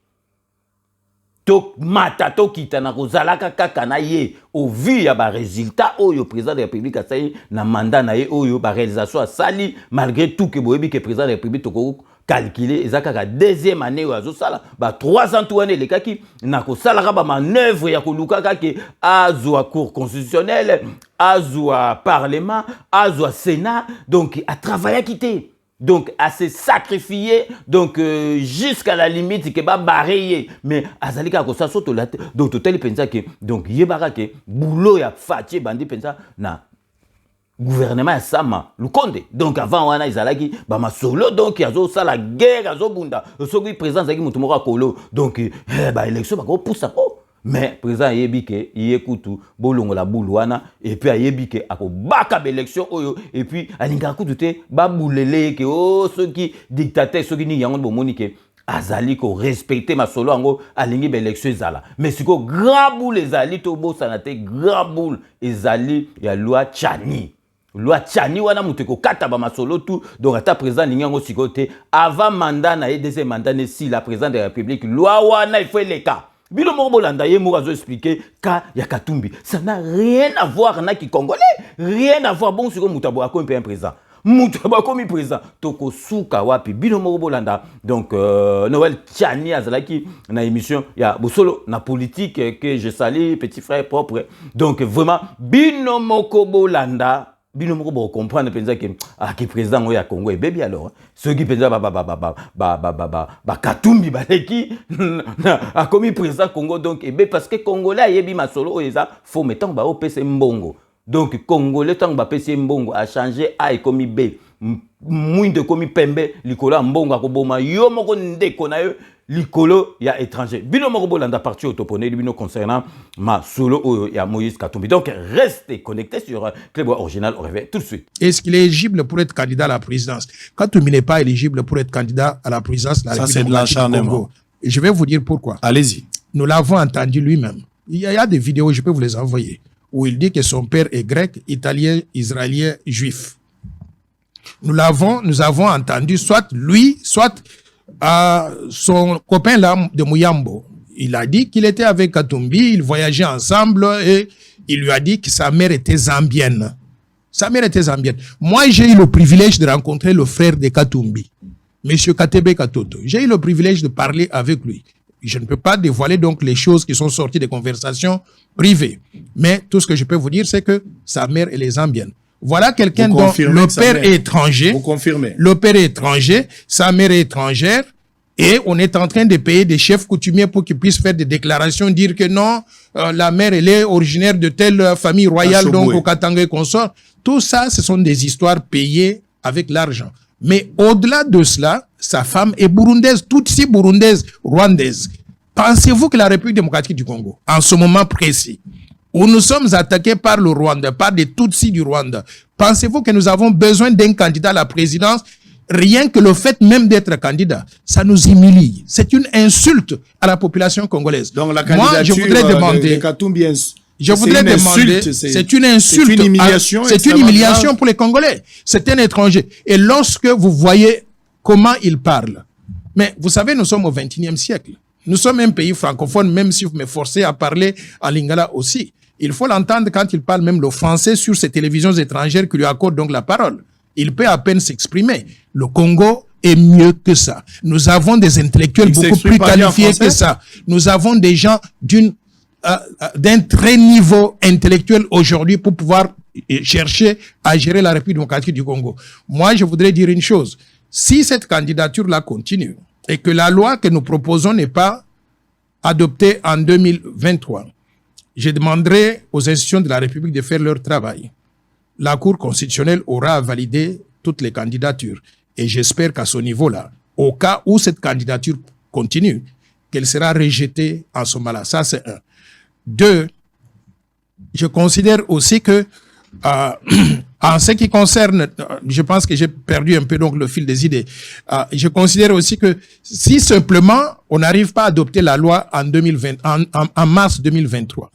to mata to kita na kozalaka kaka na ye au vu ya ba résultat oyo président de la République asali na mandat na ye oyo ba réalisation asali malgré tout que boyebi que président de la République toko calculer ezaka deuxième année oyo sala ba 3 ans tout année les kaki na ko sala ba manœuvre ya koluka kaki azwa cour constitutionnelle azwa parlement azwa sénat donc a travaillé quitté. Donc, à se sacrifier, donc jusqu'à la limite que va barrer. Mais azalika ko sa soto la donc total pensa que donc yebara que boulot ya fatie bandi pensa na gouvernement ya sama lukonde. Donc avant wana izalaki ba masolo donc yazo sala guerre yazo bunda. Soki président zaki mutu moko kolo. Donc ba élection ba ko poussa ko. Mais président yebike yekutu bolongo la boulwana et puis yebike ako baka élection oyo et puis alinga kutu ba boulele ke oh ceux qui dictateur ceux qui ni yango bomoni ke azali ko respecter ma solo ango alingi ba élection ezala mais siko grand boule ezali to bo sanate grand boule ezali ya loi Tchani. Loi Tchani wana muteko kata ba masolo tout donc ata président lingango sikote avant mandat na deuxième mandat ne si la président de la République loi wana il faut les cas. Bilo Morbolanda ye mourazo expliqué ka ya Katumbi. Ça n'a rien à voir na ki congolais, rien à voir bon sur Moutabo a comme un président. Moutabo comme président toko suka wapi Bilo Morbolanda. Donc Noël Tchani azalaki na émission ya bosolo na politique que je salue petit frère propre. Donc vraiment Bino Mokobolanda bino moko bo comprendre penza que qui président oya Congo et bébé alors ceux qui penza ba Katumbi baleki a commis président Congo donc et parce que congolais yebi masolo oza faut mettant ba OPC mbongo donc congolais tant ba PC mbongo a changé a et commis B mwinde commis pembe likola mbongo akoboma yo moko ndeko na yo likolo ya étranger bino moko bolanda parti autoponé bino concernant ma solo oyo ya Moïse Katumbi. Donc restez connectés sur Club Original au réveil tout de suite. Est-ce qu'il est éligible pour être candidat à la présidence? Katumbi n'est pas éligible pour être candidat à la présidence de la République du Congo. Et je vais vous dire pourquoi. Allez-y. Nous l'avons entendu lui-même. Il y a des vidéos, je peux vous les envoyer, où il dit que son père est grec, italien, israélien, juif. Nous avons entendu soit lui, soit son copain là de Mouyambo. Il a dit qu'il était avec Katumbi, ils voyageaient ensemble et il lui a dit que sa mère était zambienne. Sa mère était zambienne. Moi, j'ai eu le privilège de rencontrer le frère de Katumbi, Monsieur Katebe Katoto. J'ai eu le privilège de parler avec lui. Je ne peux pas dévoiler donc les choses qui sont sorties des conversations privées. Mais tout ce que je peux vous dire, c'est que sa mère, elle est zambienne. Voilà quelqu'un dont le père est étranger. Vous confirmez. Le père est étranger, sa mère est étrangère, et on est en train de payer des chefs coutumiers pour qu'ils puissent faire des déclarations, dire que non, la mère, elle est originaire de telle famille royale, donc au Katanga et consort. Tout ça, ce sont des histoires payées avec l'argent. Mais au-delà de cela, sa femme est burundaise, tutsi burundaise, rwandaise. Pensez-vous que la République démocratique du Congo, en ce moment précis, où nous sommes attaqués par le Rwanda, par des Tutsis du Rwanda, pensez-vous que nous avons besoin d'un candidat à la présidence? Rien que le fait même d'être candidat, ça nous humilie. C'est une insulte à la population congolaise. Donc la candidature moi, je voudrais demander, de Katumbi, c'est une insulte. C'est une humiliation. C'est une humiliation pour les Congolais. C'est un étranger. Et lorsque vous voyez comment il parle, mais vous savez, nous sommes au XXIe siècle. Nous sommes un pays francophone, même si vous me forcez à parler en lingala aussi. Il faut l'entendre quand il parle même le français sur ces télévisions étrangères qui lui accordent donc la parole. Il peut à peine s'exprimer. Le Congo est mieux que ça. Nous avons des intellectuels beaucoup plus qualifiés que ça. Nous avons des gens d'un très niveau intellectuel aujourd'hui pour pouvoir chercher à gérer la République démocratique du Congo. Moi, je voudrais dire une chose. Si cette candidature-là continue et que la loi que nous proposons n'est pas adoptée en 2023, je demanderai aux institutions de la République de faire leur travail. La Cour constitutionnelle aura validé toutes les candidatures. Et j'espère qu'à ce niveau-là, au cas où cette candidature continue, qu'elle sera rejetée en ce moment-là. Ça, c'est un. Deux, je considère aussi que, en ce qui concerne, je pense que j'ai perdu un peu donc le fil des idées. Je considère aussi que si simplement on n'arrive pas à adopter la loi en 2020, en mars 2023,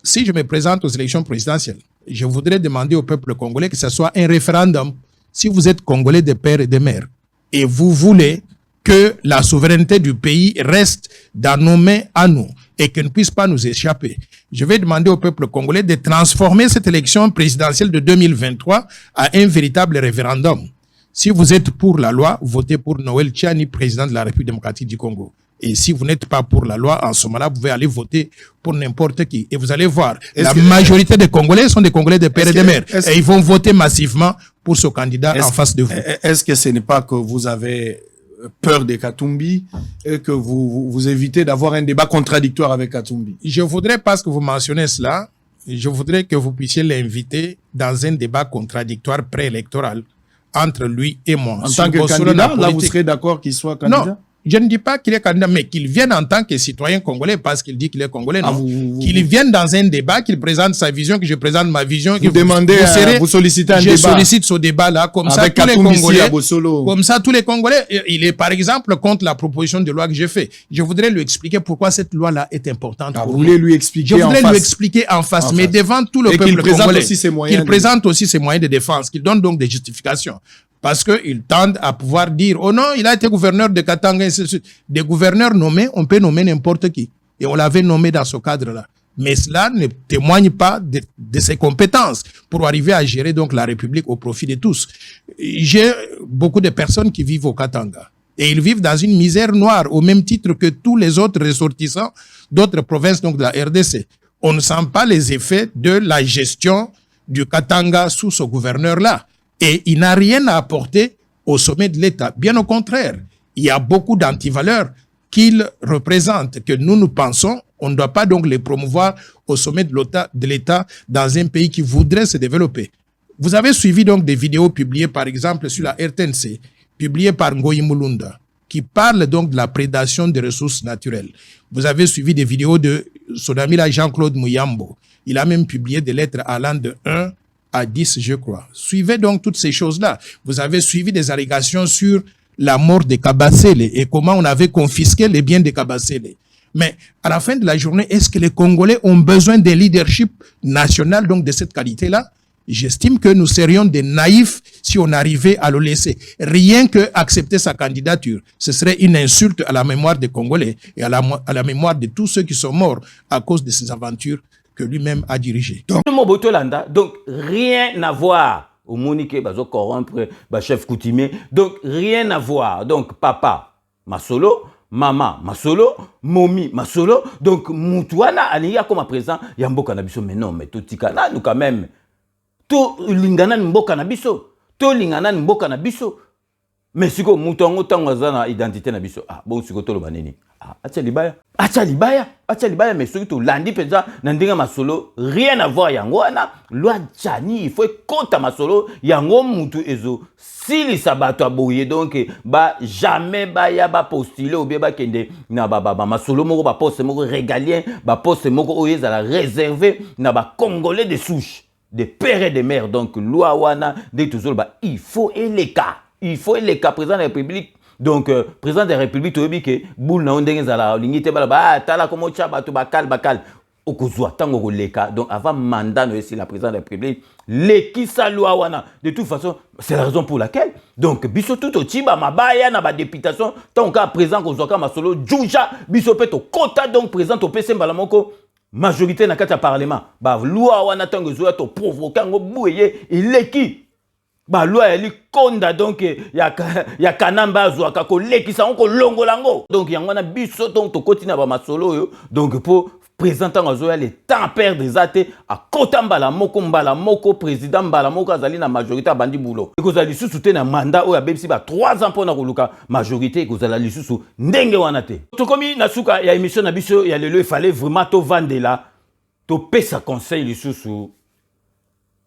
si je me présente aux élections présidentielles, je voudrais demander au peuple congolais que ce soit un référendum. Si vous êtes congolais de père et de mère et vous voulez que la souveraineté du pays reste dans nos mains à nous et qu'elle ne puisse pas nous échapper. Je vais demander au peuple congolais de transformer cette élection présidentielle de 2023 à un véritable référendum. Si vous êtes pour la loi, votez pour Noël Tchani, président de la République démocratique du Congo. Et si vous n'êtes pas pour la loi, en ce moment-là, vous pouvez aller voter pour n'importe qui. Et vous allez voir, la majorité des Congolais sont des Congolais de père et de mère. Et ils vont voter massivement pour ce candidat en face de vous. Est-ce que ce n'est pas que vous avez peur de Katumbi et que vous évitez d'avoir un débat contradictoire avec Katumbi? Je voudrais, parce que vous mentionnez cela, je voudrais que vous puissiez l'inviter dans un débat contradictoire préélectoral entre lui et moi. En tant que candidat, là, vous serez d'accord qu'il soit candidat? Non. Je ne dis pas qu'il est candidat, mais qu'il vienne en tant que citoyen congolais parce qu'il dit qu'il est congolais. Non. Qu'il vienne dans un débat, qu'il présente sa vision, que je présente ma vision. Vous demandez, vous sollicitez un débat. Je sollicite ce débat-là, comme ça tous les Congolais. Comme ça tous les Congolais. Il est par exemple contre la proposition de loi que j'ai fait. Je voudrais lui expliquer pourquoi cette loi-là est importante. Vous voulez lui expliquer Je voudrais lui expliquer en face, mais devant tout le peuple congolais. Qu'il présente aussi ses moyens de défense, qu'il donne donc des justifications. Parce qu'ils tendent à pouvoir dire, oh non, il a été gouverneur de Katanga, des gouverneurs nommés, on peut nommer n'importe qui. Et on l'avait nommé dans ce cadre-là. Mais cela ne témoigne pas de ses compétences pour arriver à gérer donc la République au profit de tous. J'ai beaucoup de personnes qui vivent au Katanga. Et ils vivent dans une misère noire, au même titre que tous les autres ressortissants d'autres provinces donc de la RDC. On ne sent pas les effets de la gestion du Katanga sous ce gouverneur-là. Et il n'a rien à apporter au sommet de l'État. Bien au contraire, il y a beaucoup d'antivaleurs qu'il représente, que nous pensons, on ne doit pas donc les promouvoir au sommet de l'État dans un pays qui voudrait se développer. Vous avez suivi donc des vidéos publiées par exemple sur la RTNC, publiées par Ngoyi Mulunda, qui parlent donc de la prédation des ressources naturelles. Vous avez suivi des vidéos de son ami là Jean-Claude Mouyambo. Il a même publié des lettres allant de 1 à 10, je crois. Suivez donc toutes ces choses-là. Vous avez suivi des allégations sur la mort de Kabasele et comment on avait confisqué les biens de Kabasele. Mais à la fin de la journée, est-ce que les Congolais ont besoin d'un leadership national donc de cette qualité-là? J'estime que nous serions des naïfs si on arrivait à le laisser. Rien que accepter sa candidature, ce serait une insulte à la mémoire des Congolais et à la mémoire de tous ceux qui sont morts à cause de ces aventures que lui-même a dirigé. Donc rien à voir. Au Monique, bazo corrompre, chef coutumier. Donc rien à voir. Donc papa, masolo, maman, masolo, momi, masolo. Donc Moutouana, Ania comme à présent, Yambo Kanabiso. Mais non, mais tout tika, nous quand même. Tout lingana Mbo Kanabiso. Tout lingana Mbo Kanabiso. Mais si vous avez une identité, bon, si vous avez une mais surtout, lundi, Nandinga Masolo, rien à voir, Yangwana, loi Tchani, il faut compte à Masolo, Yango Moutou Ezo, si les sabato abouye, donc, jamais, ya postuler, ou bien, kende, na Masolo, moko, poste, moko, régalien, poste, moko, oyez, à la réserver, na Congolais de souche, de pères et de mères, donc, loi wana, de toujours, il faut les cas. Il faut les cas président de la République. Donc, président de la République, tu as dit que boule na ondenge zala lingite bala tala komo chaba tu bakal okozwa tango leka. Donc avant mandat no ici la président de la République leki salwa wana. De toute façon, c'est la raison pour laquelle donc biso tout au chiba mabaya na ba députation tant ka président kozwaka masolo juja biso peto kota donc président to pese mbala moko majorité na kati ya parlement. Ba loi wana tango zo to provoquer ngo bouye ileki. Ba loi eli konda donc ya kanamba azwaka ko lekisa on ko longolango donc yangwana biso donc to kotina ba masolo yo donc pour présentant azoya le temps perdre des athées à kota mbala moko président mbala moko azali na majorité bandi boulot ekozali susu te na mandat oya bebisi ba 3 ans pona koluka majorité ekozala lisusu ndenge wana te to komi na suka ya émission na biso ya lelo il fallait vraiment to vandela to pesa conseil lisusu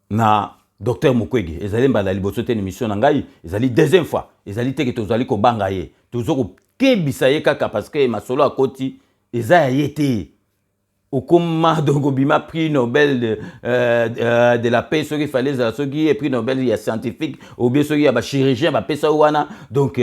na Docteur Mukwege, ezali mbala liboso te émission na ngai, ezali deuxième fois, ezali te ke tozali ko banga ye. Tozoko kebisa ye kaka parce que masolo akoti eza yete. Okoma donc bima prix Nobel de la paix ce qu'il fallait ce qui est prix Nobel il y a scientifique ou bien ce qui y a ba chirurgien ba pesa wana donc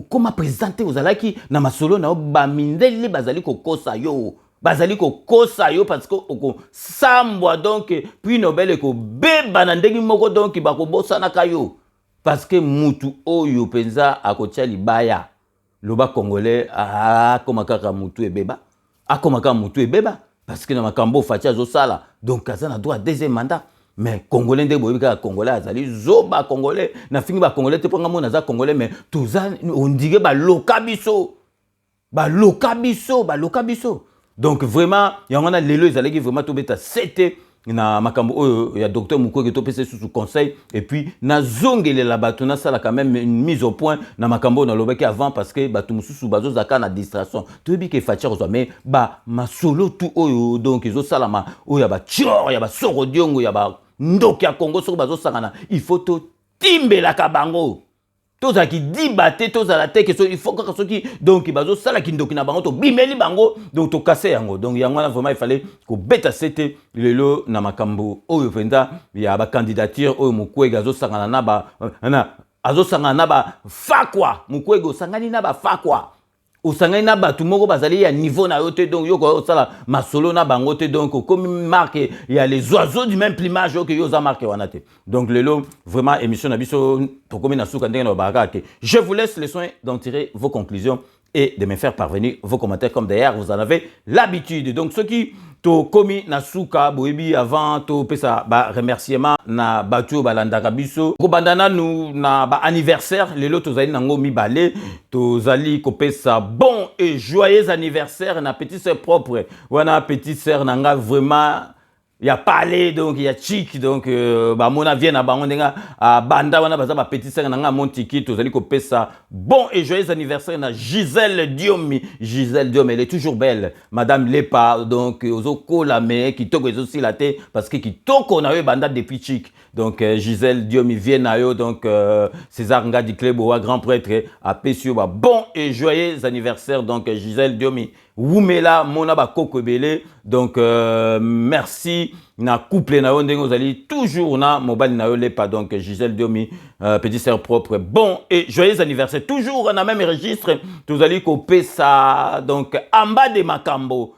comment présenter ozalaki na masolo na ba mindeli bazali ko kosa yo. Bazali ko kosa yo parce que oko sambwa donc puis Nobel ko beba na ndenge moko donc ba ko bosa na kayo parce que mutu oyo penza akotia libaya loba congolais akomaka mutu ebeba akomaka mutu ebeba parce que na makambo fatia zo sala donc aza na droit deuxième mandat mais congolais nde boyebi kaka congolais azali zoba congolais na fingi ba congolais te ponga mona za congolais mais toza on dirait ba loka biso donc vraiment yango na lelo ezalaki vraiment tobeta sete na makambo oyo ya docteur Mukwege topesa sous conseil et puis na zongelela bato na sala quand même une mise au point na makambo na lobaki avant parce que bato mususu bazo zaka na distraction toyebi ke fatia kozwa mais ba masolo tout oyo donc ezo salama oyo ya ba tior ya ba soro diongo ya ba ndoki ya Congo soko bazo sangana il faut to timbela kabango toza ki dibate toza la teke so il faut que soki donc bazo sala ki ndoki na bango to bimeli bango donc to casser yango donc yango na vraiment il fallait ko beta sete lelo na makambo oyo penda ya ba candidature oyo Mukwege azo sangana na ba azo sangana na ba fakwa Mukwege osangani na ba fakwa osangani na bato moko bazali ya niveau na yo te donc yo ko sala masolo na bango te donc comme marque il y a les oiseaux du même plumage que yo za marque wana te donc lelo vraiment émission na biso to komi na suka ndenge na bakake je vous laisse le soin d'en tirer vos conclusions et de me faire parvenir vos commentaires comme d'ailleurs vous en avez l'habitude donc ceux qui to komi na suka boyebi avant to pesa ba remerciement na batu balandaka biso ko bandana nous na ba anniversaire lelo tozali nango mibale tozali ko pesa bon et joyeux anniversaire na petite sœur propre wana petite sœur nanga vraiment ya parlé donc il y a chic donc ba mona vient na bango ndenga banda wana baza ba petit sœur nanga montiki tozali ko pesa bon et joyeux anniversaire na Gisèle Diomi elle est toujours belle madame Lepa donc ozo kola me kitoko ezo silate parce que kitoko na yo banda depuis chic donc Gisèle Diomi vient na yo donc César Ngadi Kleboa grand prêtre a pesio ba bon et joyeux anniversaire donc Gisèle Diomi Wumela mona ba kokobele donc merci na couple na yo ndenge ozali toujours na mobile na yo Lepa donc Gisèle Diomi petit sœur propre bon et joyeux anniversaire toujours na même registre tozali ko pesa donc amba de makambo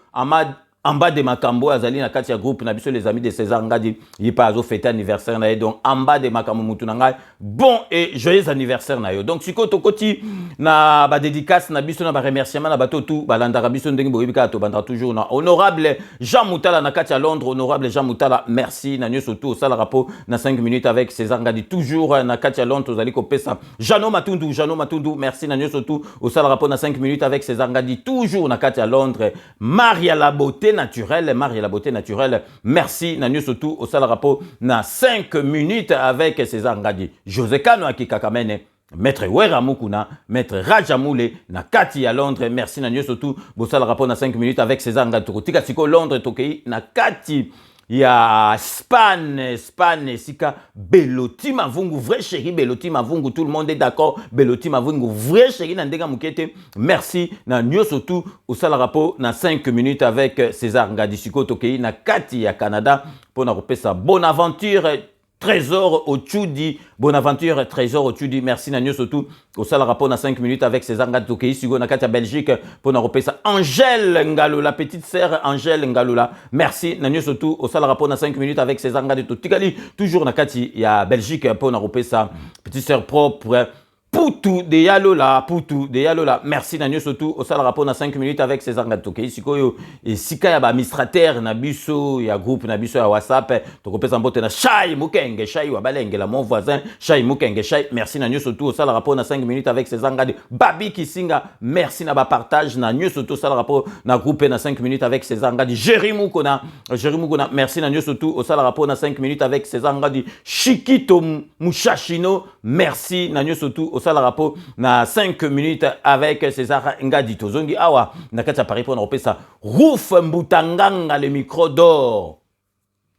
en bas de makambo azali na kati ya groupe na biso les amis de César Ngadi yipa azo fêter anniversaire na ye donc en bas de makambo mutu na ngai bon et joyeux anniversaire na yo donc siko tokoti na ba dédicace na biso na ba remerciement na bato tout balanda biso ndenge boyebi ka to banda toujours na honorable Jean Moutala na kati ya Londres honorable Jean Moutala merci na nyo surtout sala rapport na 5 minutes avec César Ngadi toujours na kati ya Londres ozali ko pesa Jano Matundu merci na nyo surtout au sala rapport na 5 minutes avec César Ngadi toujours na kati ya Londres Maria la beauté naturelle, Marie la beauté naturelle. Merci, Nanyo surtout au sale rapport na 5 minutes avec César Ngadi. José Kano Akikakamene, Maître Wera Mukuna, Maître Rajamoule, na Kati à Londres. Merci, Nanyo surtout au sale rapport na 5 minutes avec César Ngadi. Tika Siko Londres, Tokei, na Kati. Il y a Spain, Sika, Beloti Mavungu, vrai chéri, Beloti Mavungu, tout le monde est d'accord, Beloti Mavungu, vrai chéri, Nandega Mukete, merci, na Nyo surtout, au sale rapport, na 5 minutes avec César Ngadi Siko Tokei, na Kati à Canada, pour na repérer sa bonne aventure, Trésor au Tchoudi, Bonaventure, Trésor au Tchoudi, merci Nanyo surtout, au sale rapport na 5 minutes avec César Ngadi Tokei, Sigo Nakata Belgique, pour nous repérer ça, Angèle Ngalo, la petite sœur Angèle Ngaloula, merci Nanyo surtout, au sale rapport na 5 minutes avec César Ngadi Tokei, toujours Nakati, il y a Belgique, pour nous repérer ça, petite sœur propre, Poutou de Yalola, merci Nanyo surtout au sale rapport na 5 minutes avec César Ngadi Tokei sikoyo et sika ya ba administrateur na biso ya groupe na biso ya WhatsApp to kopesa mbote na Shai Mukenge Shai wa Balenge la mon voisin Shai Mukenge Shai merci Nanyo surtout au sale rapport na 5 minutes avec César Ngadi Babi Kisinga merci na ba partage Nanyo surtout au sale rapport na groupe na 5 minutes avec César Ngadi Jérémy Mukona merci Nanyo surtout au sale rapport na 5 minutes avec César Ngadi Shikito Mushashino merci Nanyo surtout au sale rapport na 5 minutes avec César Ngadi Tozongi awa na kati ya Paris pour nous ça Rouf Mbutanganga le micro d'or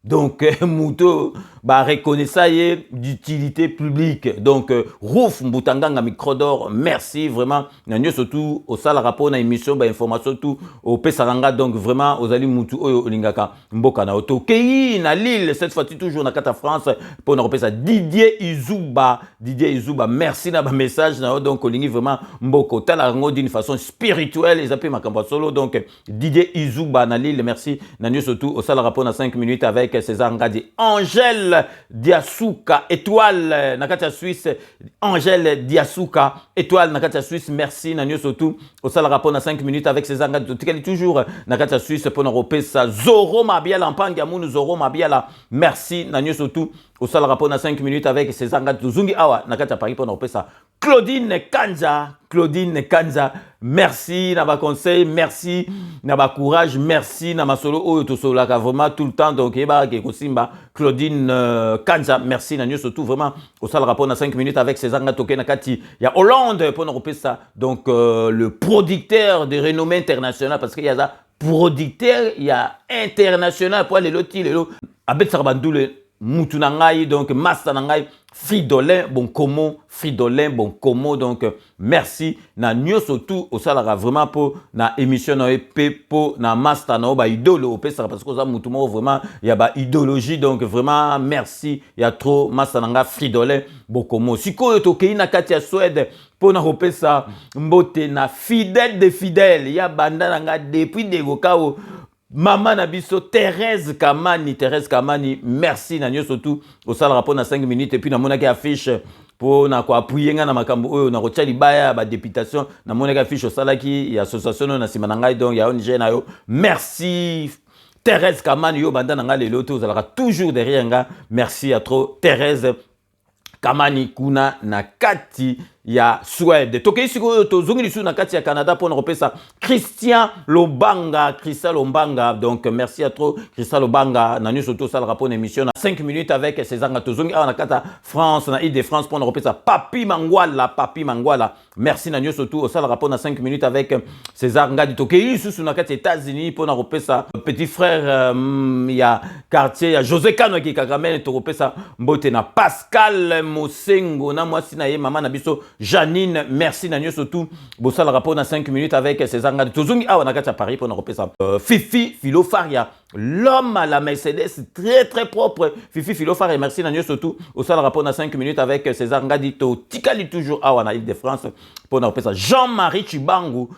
donc Mouto ba reconnaissance d'utilité publique donc Rouf Mbutanganga micro d'or merci vraiment nanyo surtout au sale rapport na émission ba information tout au Pesaranga donc vraiment aux ali Moutou oyo olingaka mboka na Tokei na Lille cette fois toujours na kata France pour nous repérer ça Didier Izuba merci na ba message na donc olingi vraiment mboko talango d'une façon spirituelle les appels makamba solo donc Didier Izuba na Lille merci nanyo surtout au sale rapport na 5 minutes avec avec César Ngadi. Angèle Diasuka, étoile, Nakatia Suisse. Angèle Diasuka, étoile, Nakatia Suisse. Merci, Nanyo Sotou. Au sale rapport dans 5 minutes avec César Ngadi. Tikali toujours, Nakatia Suisse pour nous repérer Zoro Mabiala, Ampangamoun, Zoro Mabiala. Merci, Nanyo Sotou. Au sale rapport dans 5 minutes avec César Ngadi. Zungi Awa, Nakatia Paris pour nous repérer Claudine Kanza, merci na ba conseil, merci na ba courage, merci na ma solo oyo to solo ka vraiment tout le temps donc eba ke kosimba Claudine Kanza, merci na surtout tout vraiment au sale rapport na 5 minutes avec César Ngatoke na kati ya Hollande pour nous repérer ça donc le producteur de renommée internationale parce qu'il y a ça producteur il y a international pour les lotis les lots abet sarbandoule Moutunangai, donc Mastanangai, Fridolin, bon Komo, Fridolin, bon Komo, donc merci. Na nyo surtout au salara vraiment pour na émission na pour na Mastana ba idolo parce que ça Moutumo vraiment il y a ba idéologie donc vraiment merci il y a trop Mastananga Fridolin, bon Komo. Siko to keina katia Suède pour na repesa mbote na fidèle de fidèle il y a banda nanga depuis de gokao. Maman Nabiso, Thérèse Kamani, merci Nanyo surtout au sale rapport dans 5 minutes et puis na monaki affiche pour na ko appuyer na makambo oyo na rochali baya ba députation na monaki affiche au salaki ya association na simanangai donc ya ONG na yo merci Thérèse Kamani yo banda nga lelo to zalaka toujours derrière nga merci à trop Thérèse Kamani kuna na kati ya Suède. Toke isiko tozungi lisu na kati ya Canada pour nous repérer Christian Lobanga. Donc merci à trop Christian Lobanga. Nanu surtout ça le rapport d'émission na 5 minutes avec César Ngatozungi na kata France na Île-de-France pour nous repérer Papi Mangwala. Merci Nanu surtout ça le rapport na 5 minutes avec César Ngadi. Toke isu na kati États-Unis pour nous repérer petit frère il y a quartier ya José Kano qui kagamene to repérer mbote na Pascal Mosengo na mwasi na ye mama na biso Janine, merci Nanyo surtout. Bossa le rapport dans 5 minutes avec César Ngadi. Tozungi awa na kati Paris pour nous repérer ça. Fifi Filofaria, l'homme à la Mercedes très très propre. Fifi Filofaria, merci Nanyo surtout. Bossa le rapport dans 5 minutes avec César Ngadi. To tikali toujours awa na Île-de-France pour nous repérer ça. Jean-Marie Chibangu,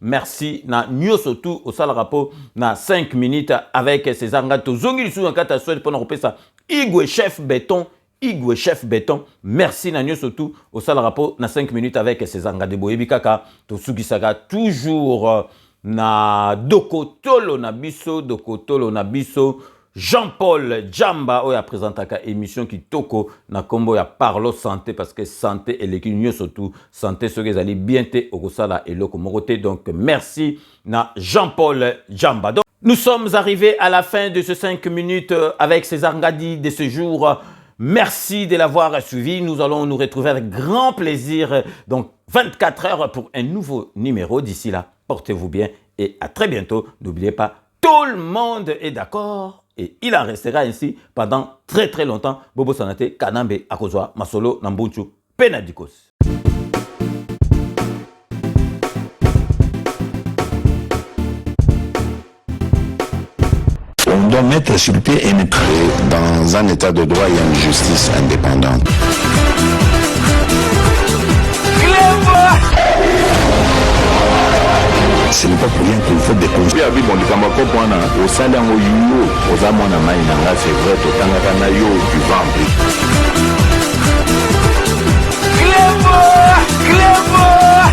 merci Nanyo surtout. Bossa le rapport dans 5 minutes avec César Ngadi. Tozungi sous en kati Suède pour nous repérer ça. Igwe Chef Béton, merci Nanyo surtout au sale rapport na 5 minutes avec César Ngadi Boyebi kaka to sugisaka toujours na dokotolo na biso Jean-Paul Djamba oya présentaka émission qui toko na kombo ya Parlo Santé parce que santé et l'équilibre surtout santé ce que allez bien te okosala eloko morote donc merci na Jean-Paul Djamba. Donc nous sommes arrivés à la fin de ce 5 minutes avec César Ngadi de ce jour. Merci de l'avoir suivi. Nous allons nous retrouver avec grand plaisir. Donc, 24 heures pour un nouveau numéro. D'ici là, portez-vous bien et à très bientôt. N'oubliez pas, tout le monde est d'accord et il en restera ainsi pendant très très longtemps. Bobo Sanate, Kanambe, Akozwa, Masolo, Nambuchu, Penadikos. On doit mettre sur pied et mettre dans un état de droit et une justice indépendante. Ce n'est pas pour rien qu'il faut déconstruire. Oui, bon, les camarades, au salaire, aux amants, c'est vrai, tout le yo du ventre. Clément!